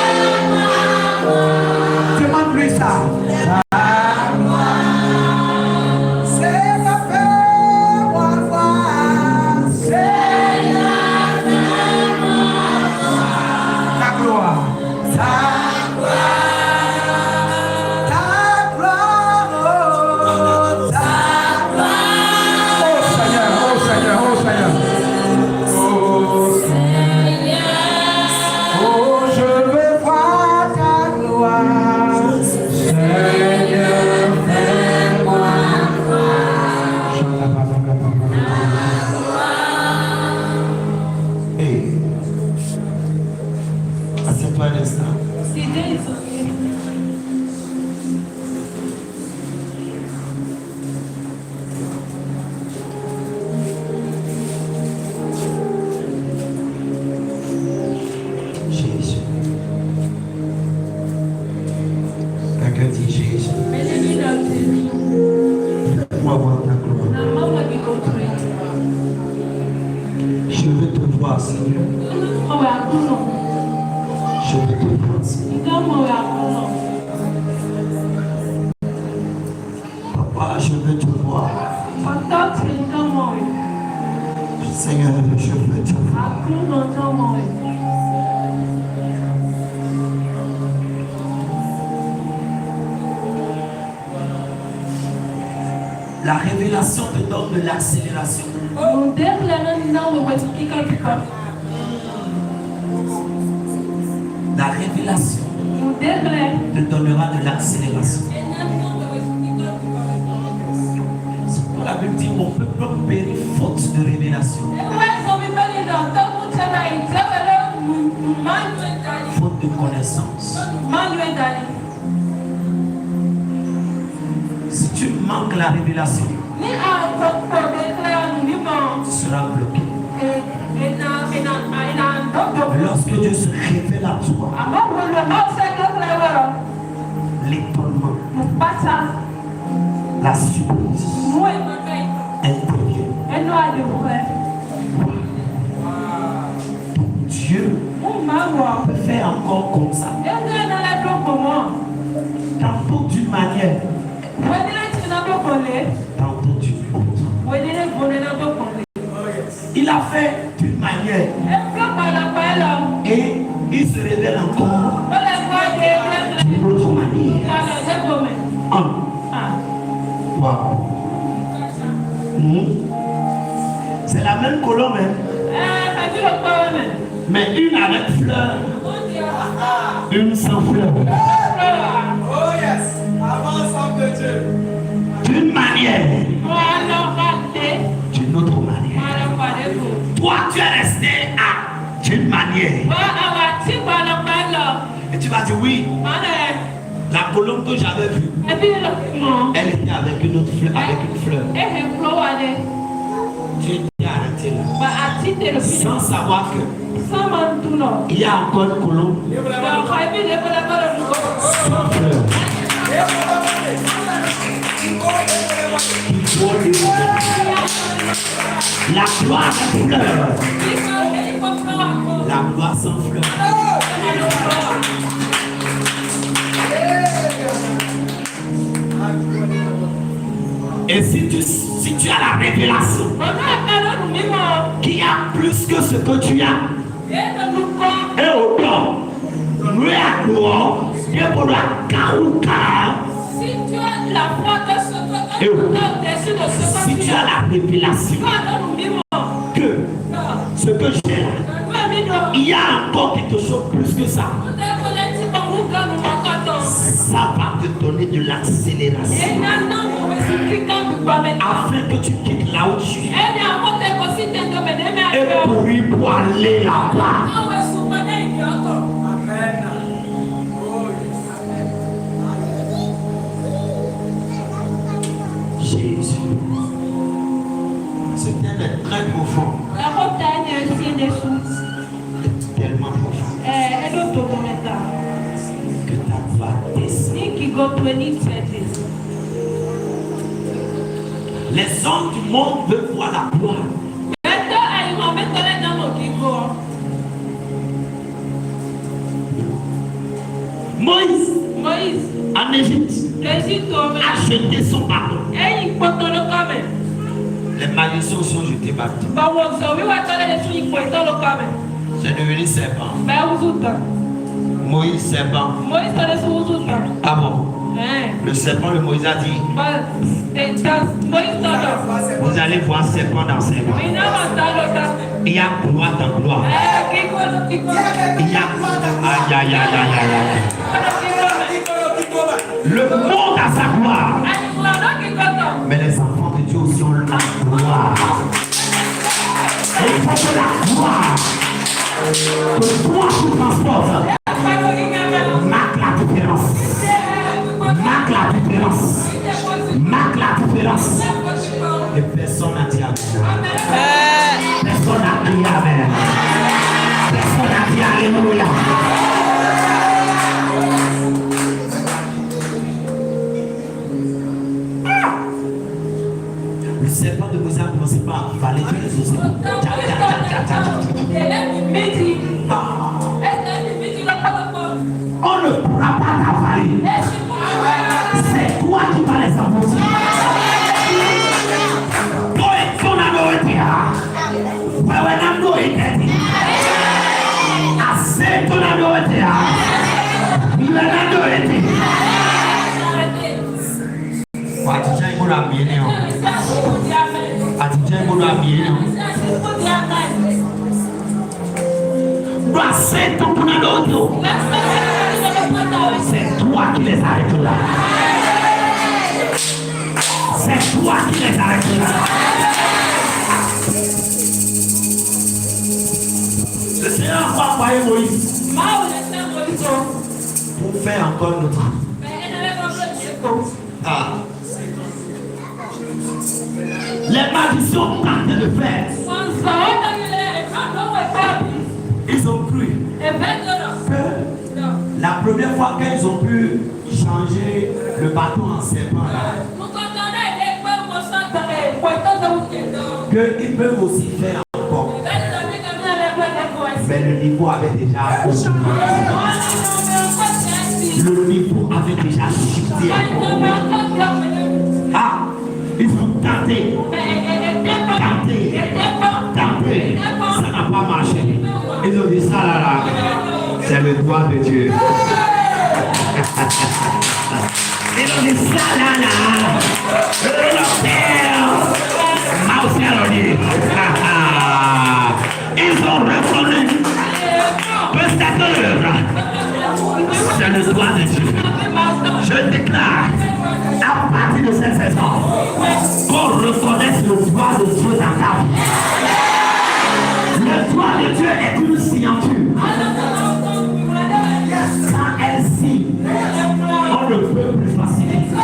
voir. Demande-lui ça. La révélation te donne de l'accélération. La révélation te donnera de l'accélération. La Bible dit mon peuple périt faute de révélation. Faute de connaissance. Si tu manques la révélation, tu seras bloqué. Lorsque Dieu se révèle à toi, l'étonnement, la surprise intervient. Dieu peut faire encore comme ça. Tantôt d'une manière, tantôt d'une autre. Il a fait d'une manière et il se révèle encore d'une autre manière. Wow. C'est la même une colombe. Mais une avec fleurs. Une sans fleurs. Oh yes. Avance en de Dieu. D'une manière. D'une autre manière. Toi, tu es resté à d'une manière. Et tu vas dire oui. La colombe que j'avais vue, elle était avec une autre fleur, avec une fleur. Tu étais arrêté là. Sans savoir que il y a encore une colombe sans fleur. La gloire sans fleur. La gloire sans fleur. Et si tu as la révélation qu'il y a plus que ce que tu as, et autant, nous à gloire, et pour la carouca. Si tu as la foi de ce que Et si tu as la révélation que ce que j'ai là, il y a encore quelque chose plus que ça. Ça va te donner de l'accélération afin que tu quittes là où tu es et pour aller là-bas. Jésus, c'est très profond. Tellement profond que ta voix descend. Les hommes du monde veulent voir la gloire. Moïse, en Égypte, a jeté son bâton. Les magiciens sont jetés bâton. C'est devenu serpent. Moïse serpent. Ah bon? Le serpent de Moïse a dit, vous allez voir serpent dans serpent. Il y a gloire dans gloire. Il y a aïe aïe aïe aïe aïe. Le monde a sa gloire. Mais les enfants de Dieu aussi ont la gloire. Et il faut que la gloire que toi tu transportes marque la différence. Marque la différence. Marque la différence. Et personne n'a dit amen. Personne n'a dit amen. Personne n'a dit alléluia. Le serpent de Moïse a commencé par avaler tous les os. On ne pourra pas t'avaler. C'est toi qui vas les enfoncer. C'est toi qui les arrêtes là. C'est toi qui les arrêtes là. Le Seigneur va envoyer Moïse pour faire encore notre. Ah. Les magiciens tentent de faire. Ils ont cru que la première fois qu'ils ont pu changer le bateau en serpent, qu'ils peuvent aussi faire encore. Mais le niveau avait déjà augmenté. Le niveau avait déjà chuté encore. Ah, ils ont tenté. Ça n'a pas marché. Ils ont dit ça là, c'est le doigt de Dieu. Ils ont dit ça là, le Père m'a aussi dit. Ils ont reconnu que cette œuvre, c'est le doigt de Dieu. Je déclare, à partir de cette saison, qu'on reconnaisse le doigt de Dieu dans ta vie. Le doigt de Dieu est une signature. Quand elle signe, on ne peut plus faciliter.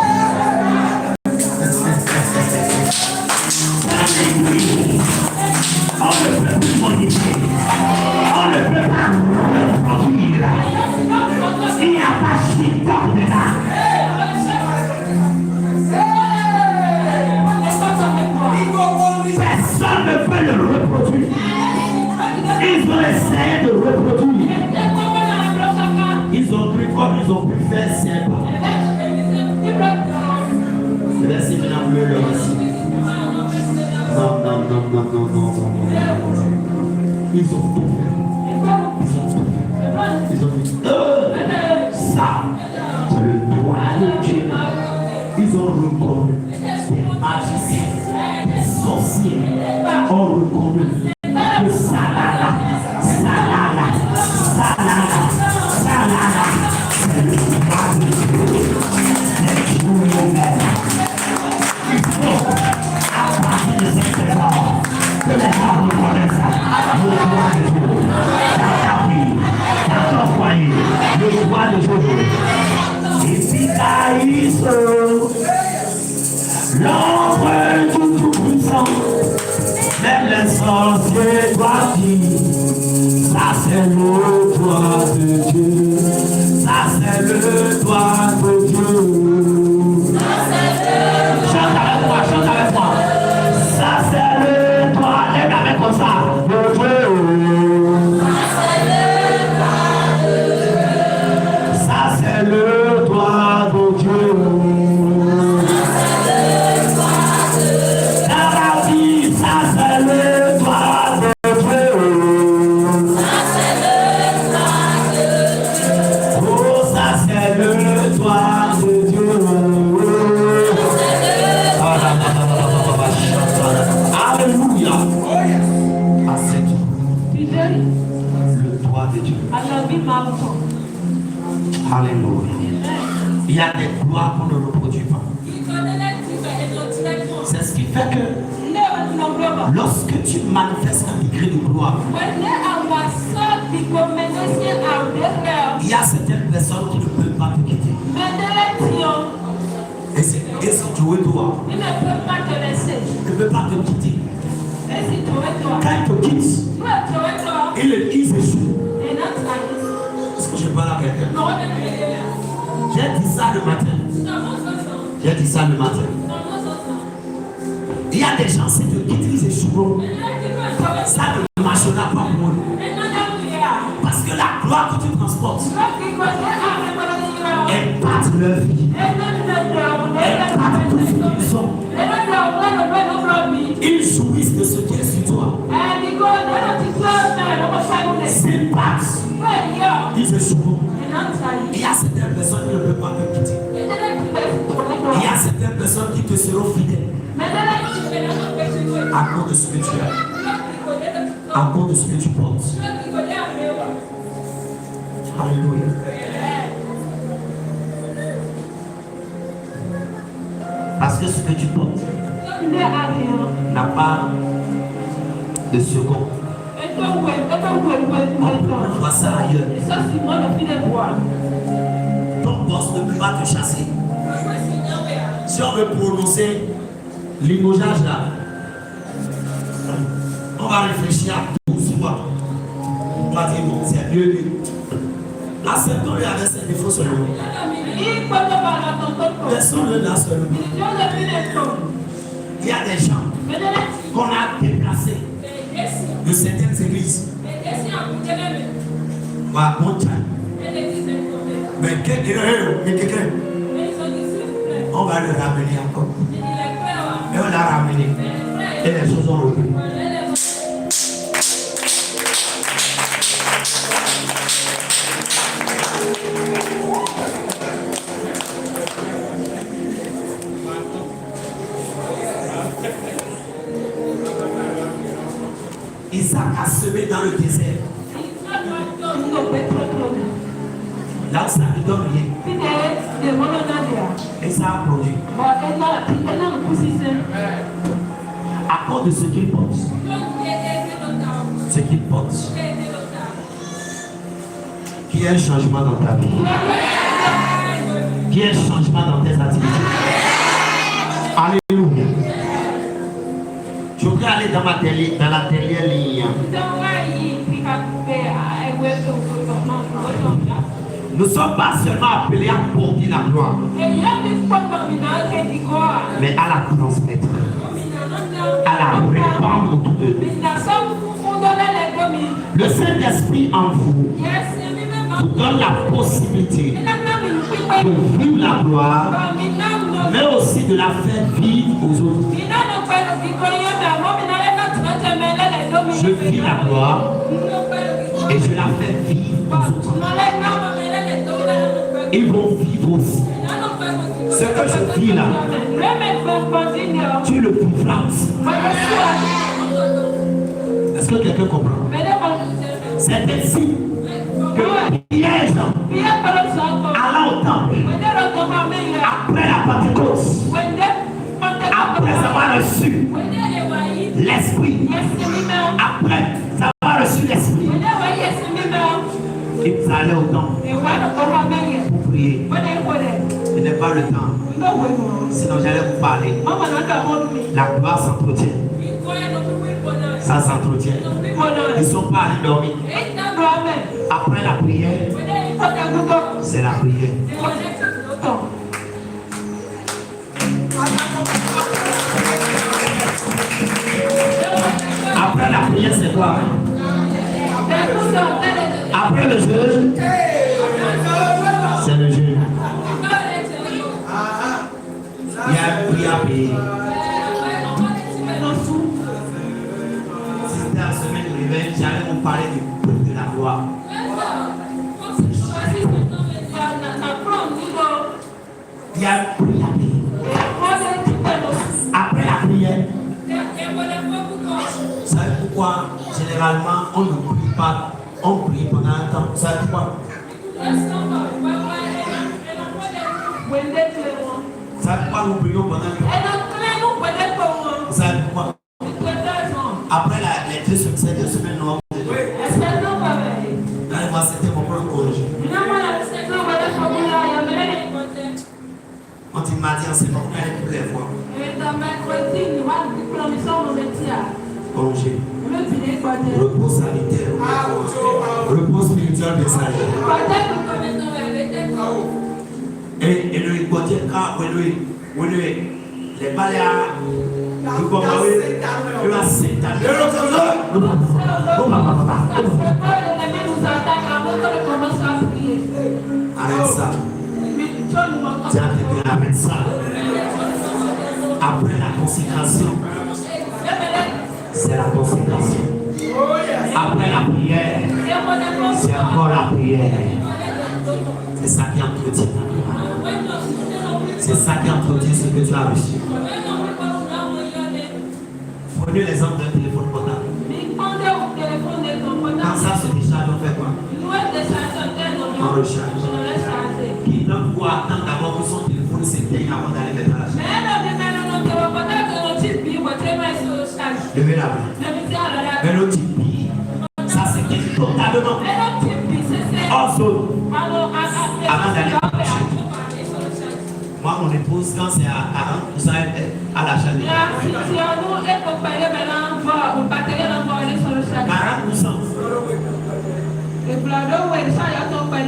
On ne peut plus modifier. On ne peut pas reproduire. Il n'y a pas de chicot dedans. Personne ne peut le reproduire. Ils ont essayé de reproduire. Ils ont pris comme ils ont pu faire simple. Laissez maintenant le aussi. Non. Ils ont tout fait. Ils ont dit, ça, c'est le droit de Dieu. Ils ont reconnu des magiciens, des sorciers, ont reconnu que salala, c'est le droit de Dieu. Les jours même. Il faut, à partir de cette saison, que les gens reconnaissent le droit de Dieu. Dans ta vie, dans ton foyer, le droit de Dieu. Et si Caïs, l'ombre du Tout-Puissant, même les sorciers doivent dire, ça c'est le droit de Dieu. Ça c'est le droit de Dieu. Chante avec moi. Ça c'est le droit, lève la main comme ça, de Dieu. Ça c'est le droit de Dieu. Dans la vie, ça c'est le droit de Dieu. Oh, ça c'est le droit de Dieu. Alléluia. Ah, c'est tout. Le droit de Dieu. Alléluia. Il y a des gloires qu'on ne reproduit pas. C'est ce qui fait que lorsque tu manifestes un degré de gloire, il y a certaines personnes qui ne peuvent pas te quitter. Et c'est Joé toi. Il ne peut pas te laisser. Il ne peut pas te quitter. Et si Joé Quand il te quitte, il s'échoue. Est-ce que je parle à quelqu'un? J'ai dit ça le matin. Il y a des gens, c'est de quitter, ils échoueront. Ça ne marchera pas pour eux. Parce que la gloire que tu transportes, elle part de leur vie. Elle part de tout ce qu'ils sont. Ils jouissent de ce qui est sur toi. S'ils partent, ils échoueront. Il y a certaines personnes qui ne peuvent pas te quitter. Il y a certaines personnes qui te seront fidèles. À cause de ce que tu as. À cause de ce que tu portes. Alléluia. Parce que ce que tu portes n'a pas de second. On voit ça ailleurs. Ton boss ne peut pas te chasser. Si on veut prononcer limogeage là, on va réfléchir à tout souvent. On va dire bon, c'est mieux lui. Acceptons-le avec ses défauts seulement. Laissons-le là seulement. Il y a des gens qu'on a déplacés de certaines églises. Mais quelqu'un, on va le ramener encore. Et on l'a ramené. Et les choses ont repris. Isaac a semé dans le désert. Là où ça ne donne rien. Et ça a produit. À cause de ce qu'il porte. Ce qu'il porte. Qu'il y ait un changement dans ta vie. Qu'il y ait un changement dans tes activités. Alléluia. Je voudrais aller dans la dernière ligne. Nous ne sommes pas seulement appelés à porter la gloire, mais à la transmettre, à la répandre autour de nous. Le Saint-Esprit en vous vous donne la possibilité de vivre la gloire, mais aussi de la faire vivre aux autres. Je vis la gloire et je la fais vivre aux autres. Ils vont vivre aussi. Ce que je vis là, tu le vivras. Est-ce que quelqu'un comprend? C'est ainsi que piège allant au temple après la Pentecôte, après avoir reçu l'Esprit, après avoir reçu l'Esprit, ils allaient au temple pour prier. Il n'est pas le temps. Sinon j'allais vous parler. La gloire s'entretient. Ça s'entretient. Ils ne sont pas allés dormir. Après la prière, c'est la prière. Après la prière, c'est quoi? Après le jeûne, c'est le jeûne. Il y a un prix à payer. Si c'était la semaine de réveil, j'allais vous parler du prix de la gloire. Il y a un prix à payer. Après la prière, vous savez pourquoi généralement on ne prie pas, on prie pendant un temps. Vous savez pourquoi? Vous savez pourquoi nous prions pendant un temps? Vous savez pourquoi? Après les 2 semaines noires, allez voir, c'était mon premier congé. On m'a dit, c'est pour elle toutes les fois. Congé. Repos sanitaire. Repos spirituel messager. Et le côté car les balais le commander de la cité. Arrête ça. Tu as été avec ça. Après la consécration, c'est la consécration. Après la prière, c'est encore la prière. C'est ça qui entretient. C'est ça qui entretient ce que tu as reçu. Prenez l'exemple d'un téléphone portable. Quand ça se décharge, on fait quoi? On recharge. Qui ne peut attendre d'abord que son téléphone s'éteigne avant d'aller mettre à la charge? Levez la main. Mais l'autre pire, ça s'éteint totalement. Hors zone. Avant d'aller à la charge. Moi, mon épouse, quand c'est à 40%, à la charge. 40%.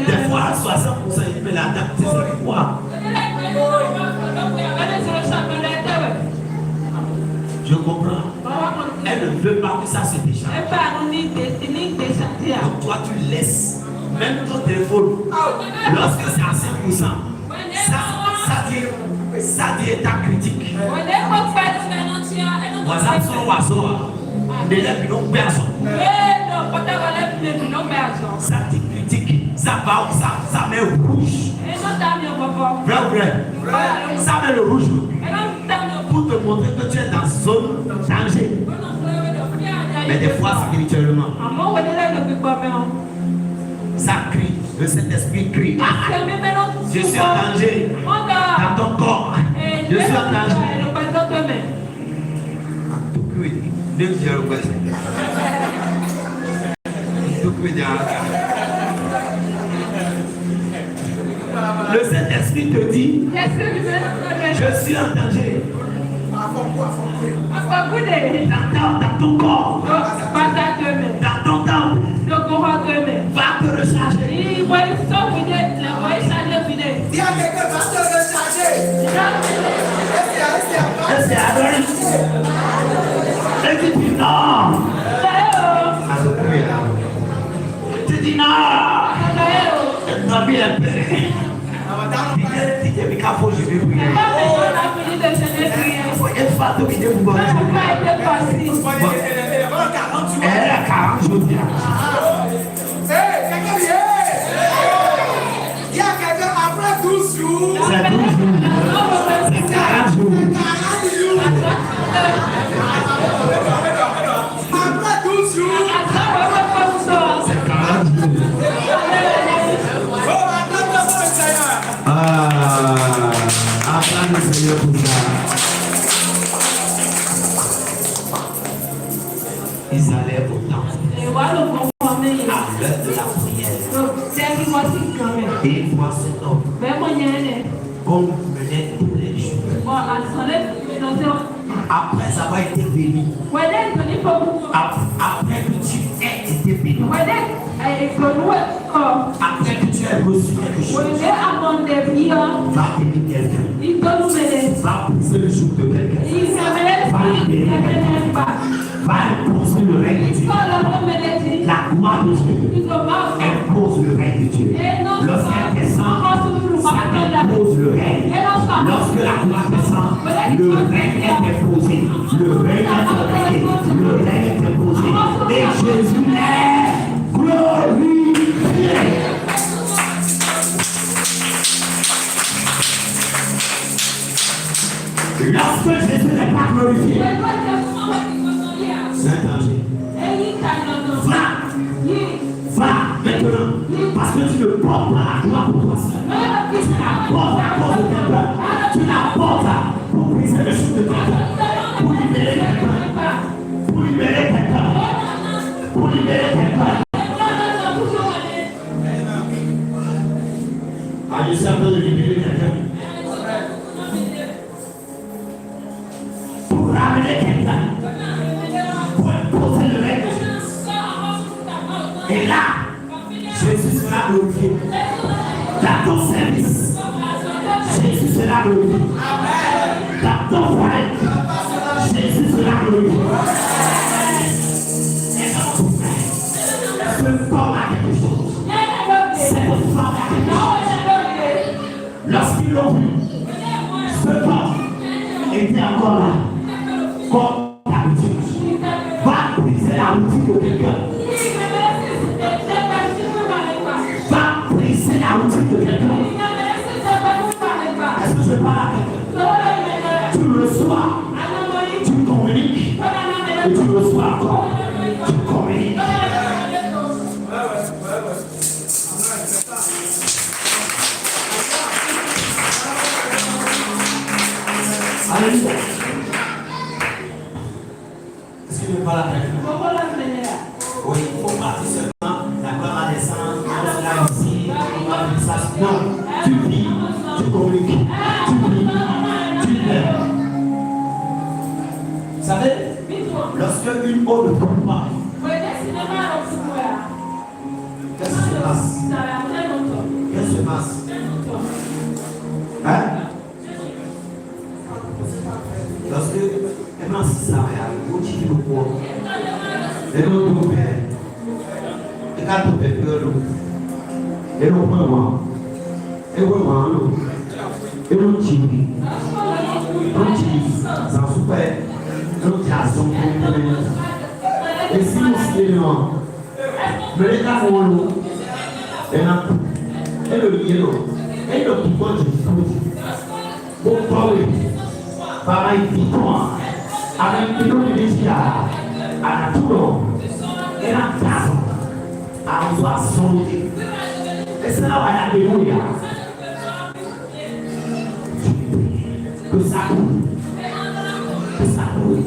Des fois, à 60%, il peut l'adapter. C'est quoi? Je comprends. Elle ne veut pas que ça se décharge. Donc toi, tu laisses. Même ton téléphone, lorsque c'est à 5%, ça dit état critique. Voilà, ça dit critique. Ça va, ça met rouge. Vrai. Ça met le rouge. Pour pour te montrer que tu es dans zone danger. Mais des fois, spirituellement, ça crie. Le Saint-Esprit crie. Je suis en danger dans ton corps. Je suis en danger. Le Saint-Esprit te dit, je suis en danger. Dans ton corps, dans ton temple, va te recharger. Dis à quelqu'un, va te recharger. C'est adoré. Et tu dis non. Tu dis non. Ma vie est belle. Dis mais qu'à faut je vais prier. Il faut être fat de prier pour moi. Elle a 40 jours. Quelqu'un vient. Dis à quelqu'un, après 12 jours. C'est 12 jours. C'est 40 jours. Après 12 jours. C'est 40 jours. Acclame le Seigneur pour ça. Ils allaient au temple à l'heure de la prière. Et ils voient cet homme qu'on menait tous les jours. Après avoir été béni, après que tu aies été béni, après que tu aies reçu quelque chose, va bénir quelqu'un, va pousser le jour de quelqu'un, va libérer quelqu'un, va imposer le règne de Dieu. La gloire de Dieu impose le règne de Dieu. Lorsqu'elle descend, ça impose le règne. Lorsque la gloire descend, le règne est imposé. Le règne est imposé. Le règne est imposé. Et Jésus est glorifié. Lorsque Jésus n'est pas glorifié, c'est un danger. Va maintenant, parce que tu ne portes pas la gloire pour toi seul. Tu la portes à cause de quelqu'un. Tu la portes pour briser le chou de quelqu'un. Pour libérer quelqu'un. Pour libérer quelqu'un. Pour libérer quelqu'un. Ah, je suis en train de libérer quelqu'un. Pour ramener quelqu'un. Pour imposer le règne. Et là, Jésus sera glorifié. Dans ton service, Jésus sera glorifié. Dans ton foyer, Jésus sera glorifié. Et dans ton frère, ce corps a quelque chose. Cette femme a quelque chose. Lorsqu'ils l'ont vu, ce corps était encore là. Comme d'habitude. Va briser la routine de quelqu'un. C'est la routine de quelqu'un. Est-ce que je parle à quelqu'un? Tu le reçois, tu communiques, et tu le reçois encore, tu communiques. Alléluia. Est-ce que je parle à quelqu'un? Oui, il faut partir seulement, la gloire descend, la ici. Non, tu vis, tu communiques, tu vis, tu lèves. Vous savez, lorsque une eau ne tombe pas, qu'est-ce qui se passe? Qu'est-ce qui se passe? Hein? Lorsque, comment ça va? Où tu dis le poids? Et l'eau tombe. Et quand tu fais peur, l'eau. Et l'on peut voir. Et l'on voit l'eau. Et l'on tire. L'on tire. Ça souffre. L'on tire à son point. Et si nous sommes mais les gars font l'eau. Et le yellow. Et le pouvoir du foot. Bon, pas oui. Papa, il dit toi, avec un kilo de métier à la tour, et la place, à un soir sauté. Et c'est là où elle a alléluia. Que ça coule. Que ça coule.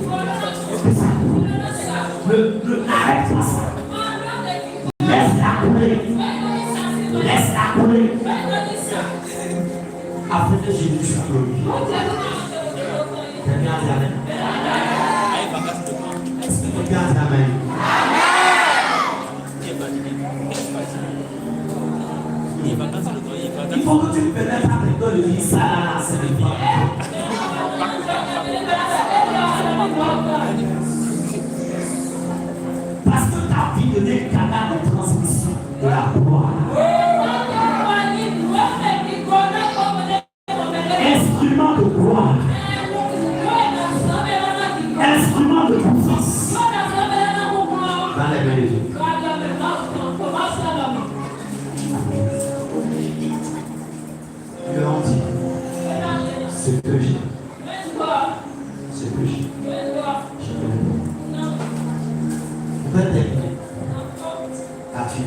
Que ça coule. Arrête ça. Laisse-la couler. Laisse-la couler. Après que Jésus soit glorifié. Quelqu'un dit Amen. Est-ce que quelqu'un dit Amen? Il faut que tu me permettes à l'école de dire ça là, c'est le bien. Parce que ta vie devient canal de transmission de la gloire. Instrument de gloire. Instrument de puissance. Dans les mains de Dieu. Ce que j'ai. Ce que j'ai. Vous pouvez terminer. As-tu?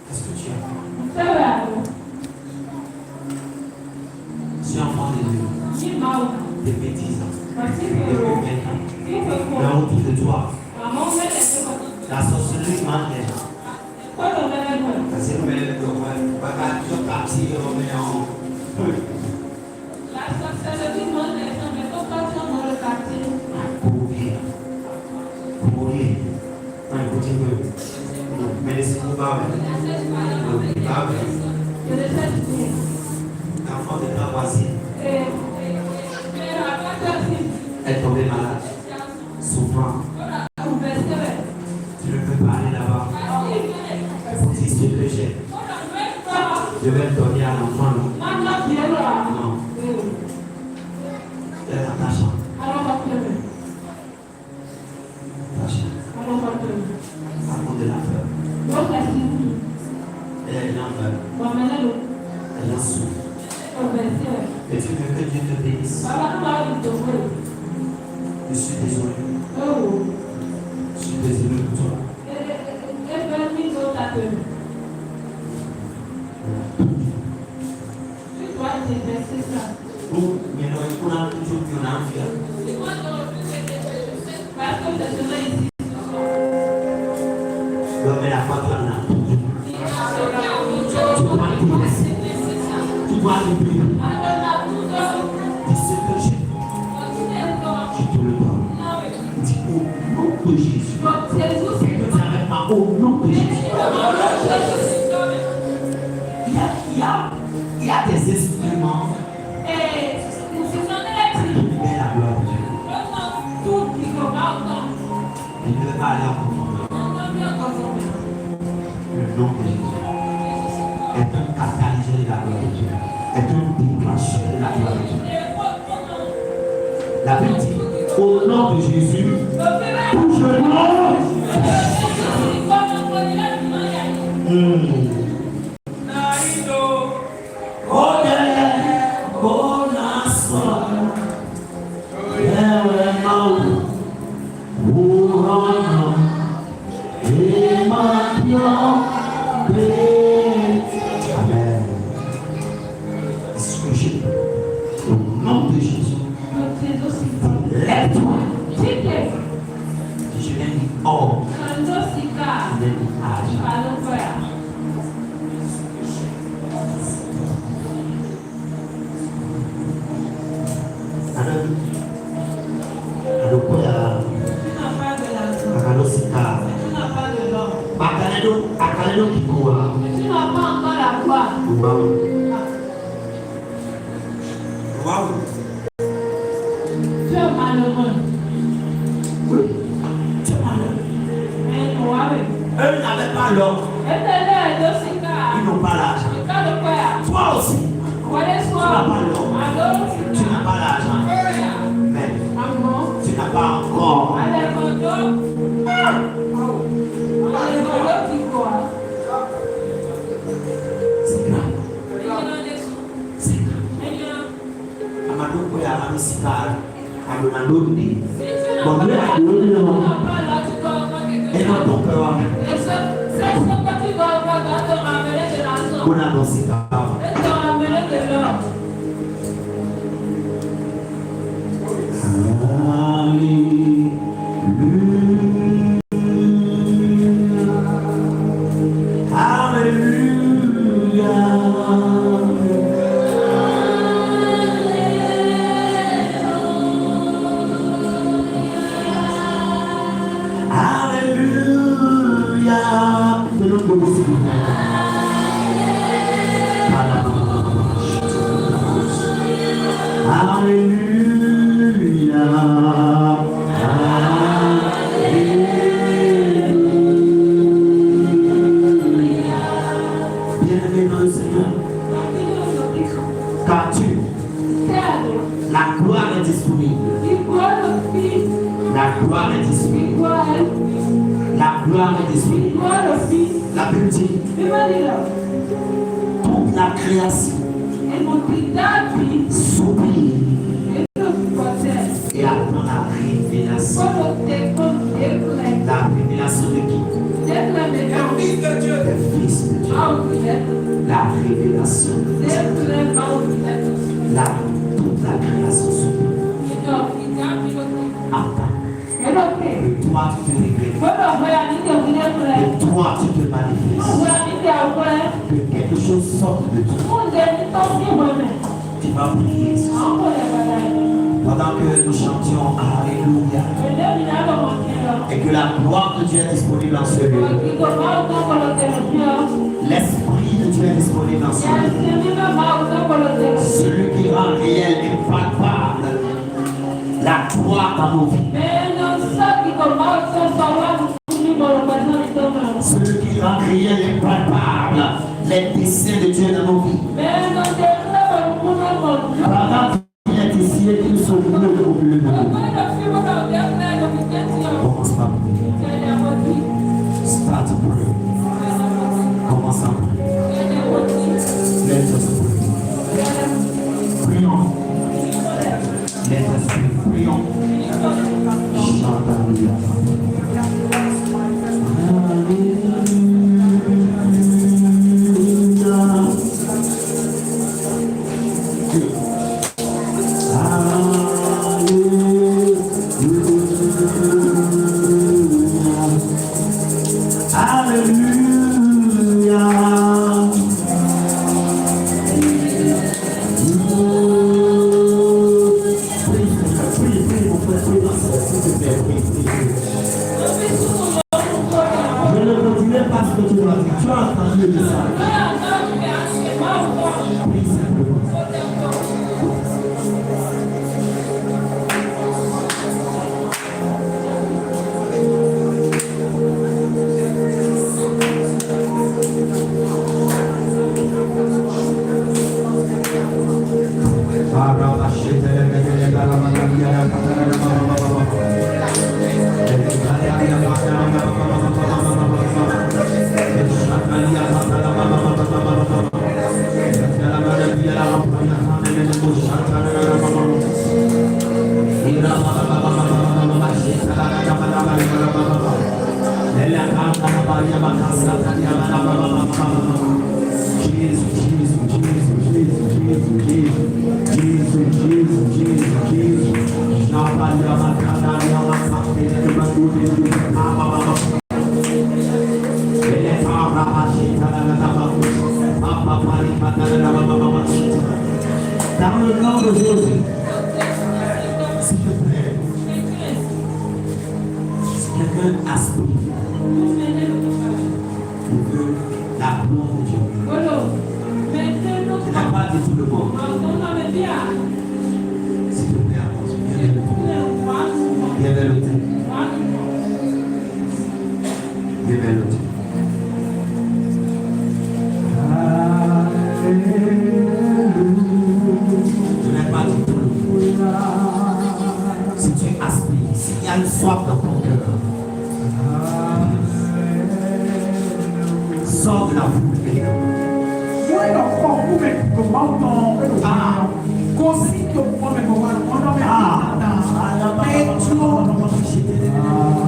Qu'est-ce que tu as? Je suis enfant de Dieu. Des bêtises. Des combien? La honte de toi. La sorcellerie manque les gens. Parce que nous venons de voir, nous sommes partis, on est en peu. La sorcellerie manque les gens, mais quand on est dans le quartier. Courir. Courir. Non, écoutez-moi. Mais laissez-nous parler. L'enfant de ta voisine est tombé malade, souffrant. Tu ne peux pas aller là-bas. C'est ce que j'ai. Je vais te donner à l'enfant. Non. Elle est dans ta chambre. Ta chambre. Avant de la peur. Elle est en peur. Elle en souffre. Et tu veux que Dieu te bénisse. Je suis désolé. Je suis désolé pour toi. Tu dois l'oublier. Dis ce que j'ai. Je te le donne. Dis au nom de Jésus. C'est que tu n'arrêtes pas au nom de Jésus. Il y a des instruments qui libèrent la gloire de Dieu. Il ne veut pas aller en confondre. Le nom de Jésus est un catalyseur de la gloire de Dieu, est un déclencheur de la gloire de Dieu. La Bible dit, au nom de Jésus, tout genou. Amen. Excusez. Au nom de Jésus. Lève-toi. Je viens dire or. Je viens dire argent. Tu n'as pas encore la gloire. Wow. Tu es malheureux. Oui. Tu es malheureux. Eux n'avaient pas l'or. Ils n'ont pas l'argent. Toi aussi. Tu n'as pas l'or. Tu n'as pas l'argent. Mais tu n'as pas encore. Bon Dieu a donné et dans ton cœur, on a dans ses paroles. La beauté, toute la création s'oublie et attend la révélation. La révélation de qui? Des fils de Dieu. La révélation de Dieu. Toute la création s'oublie. Attends. Et toi tu te révèles. Et toi tu te manifestes. Que quelque chose sorte de toi. Tu vas prier. Pendant que nous chantions Alléluia. Et que la gloire de Dieu est disponible dans ce lieu. L'Esprit de Dieu est disponible dans ce lieu. Celui qui rend réel et palpable la gloire dans nos vies. Celui qui rend réel et palpable les desseins de Dieu dans nos vies. Il est ici et qu'il se voulait au milieu de nous. Commence par prier. Start to pray. Commence à prier. Let us pray. Prions. Let us pray. Prions. Dans le nom de Jésus, s'il te plaît, si quelqu'un aspire la gloire de Dieu, ce n'est pas du tout le monde. S'il te plaît, viens vers le thé. Viens vers le thé. Si tu aspires, s'il y a une soif dans ton cœur, sors de la foule. Maintenant,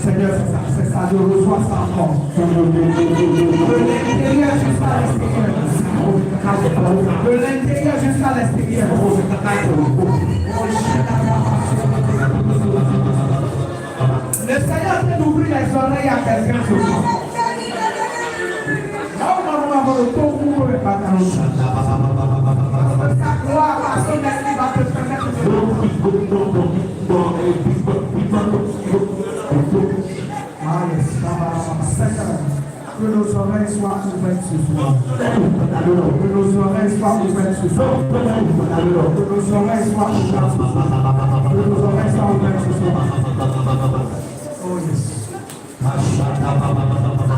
Seigneur, c'est ça, je reçois ça encore. De l'intérieur jusqu'à l'extérieur. De l'intérieur jusqu'à l'extérieur. Le Seigneur peut d'ouvrir les oreilles à quelqu'un ce soir. Là où nous avons le ton pour le pantalon. Sa gloire, son esprit va te permettre de que nos oreilles soient ouvertes ce soir. Que nos oreilles soient ouvertes ce soir. Que nos oreilles soient ouvertes ce soir. Que nos oreilles soient ouvertes ce soir. Oh yes.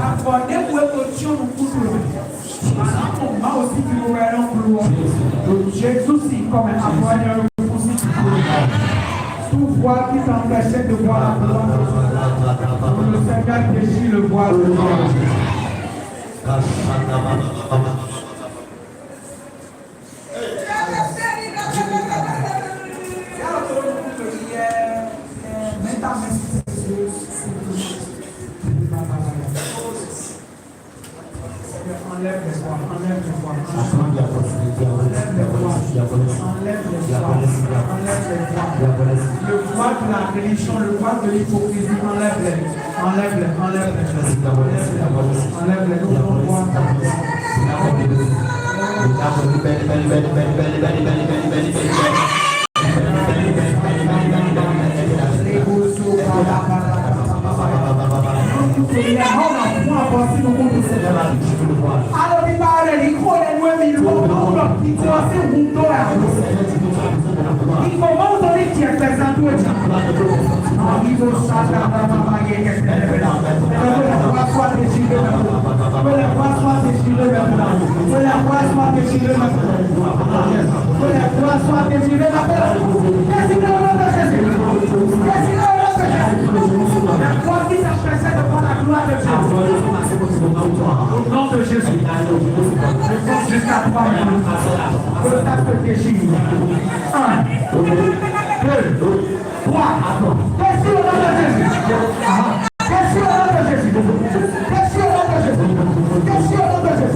Abonnez-vous et continuez nous couper. Moi aussi qui nous verrons plus loin. Jésus aussi comme un abonneur aussi qui tout voile qui t'empêchait de voir la gloire. Le Seigneur déchire le voile de Dieu. Enlève les voix, enlève les voix, enlève les voix, le voile de la religion, le voile de l'hypocrisie, enlève-les, enlève-les, enlève-les, enlève-les, nous allons voir ta gloire. Alors il parle, il croit les nuits, il croit c'est un il commence à dire qu'il y a des endroits. Il faut changer la magie que c'est le la voix soit déchirée maintenant. Que la voix soit déchirée maintenant. Que la voix soit déchirée maintenant. Que la voix soit déchirée maintenant. Qu'est-ce que le nom de Jésus? Qu'est-ce que le nom de Jésus? La voix qui s'apprêtait de voir la gloire de Dieu. Au nom de Jésus. Je pense jusqu'à 3 minutes. Que ça se déchire. 1, 2, 3. Qu'est-ce que le nom de Jésus? Qu'est-ce que le nom de Jésus? Qu'est-ce que le nom de Jésus? Qu'est-ce que le nom de Jésus?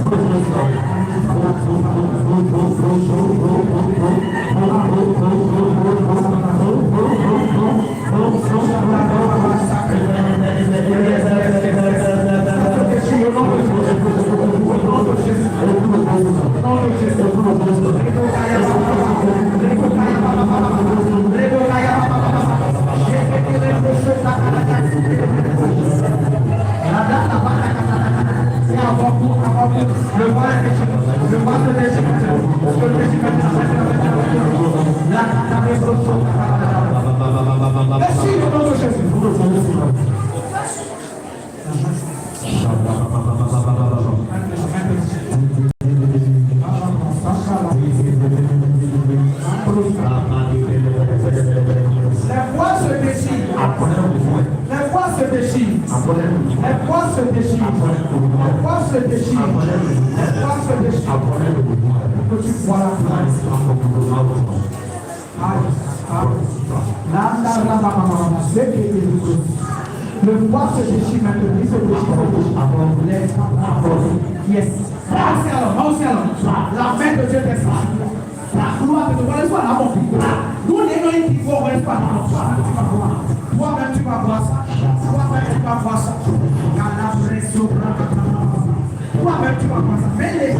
Le poids se déchire maintenant, il se déchire. Yes. La main de Dieu descend. La gloire de Dieu, voilà la mort. Nous, on est dans une pivoine, on n'est pas dans toi-même, tu vas voir ça. Toi-même, tu vas voir ça. Toi-même, tu vas voir ça. Mais les gens,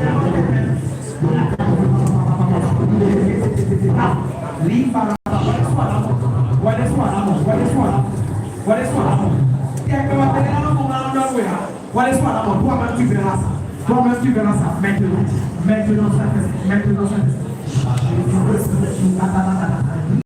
toi-même tu verras ça. Toi-même tu verras ça. Maintenant, maintenant,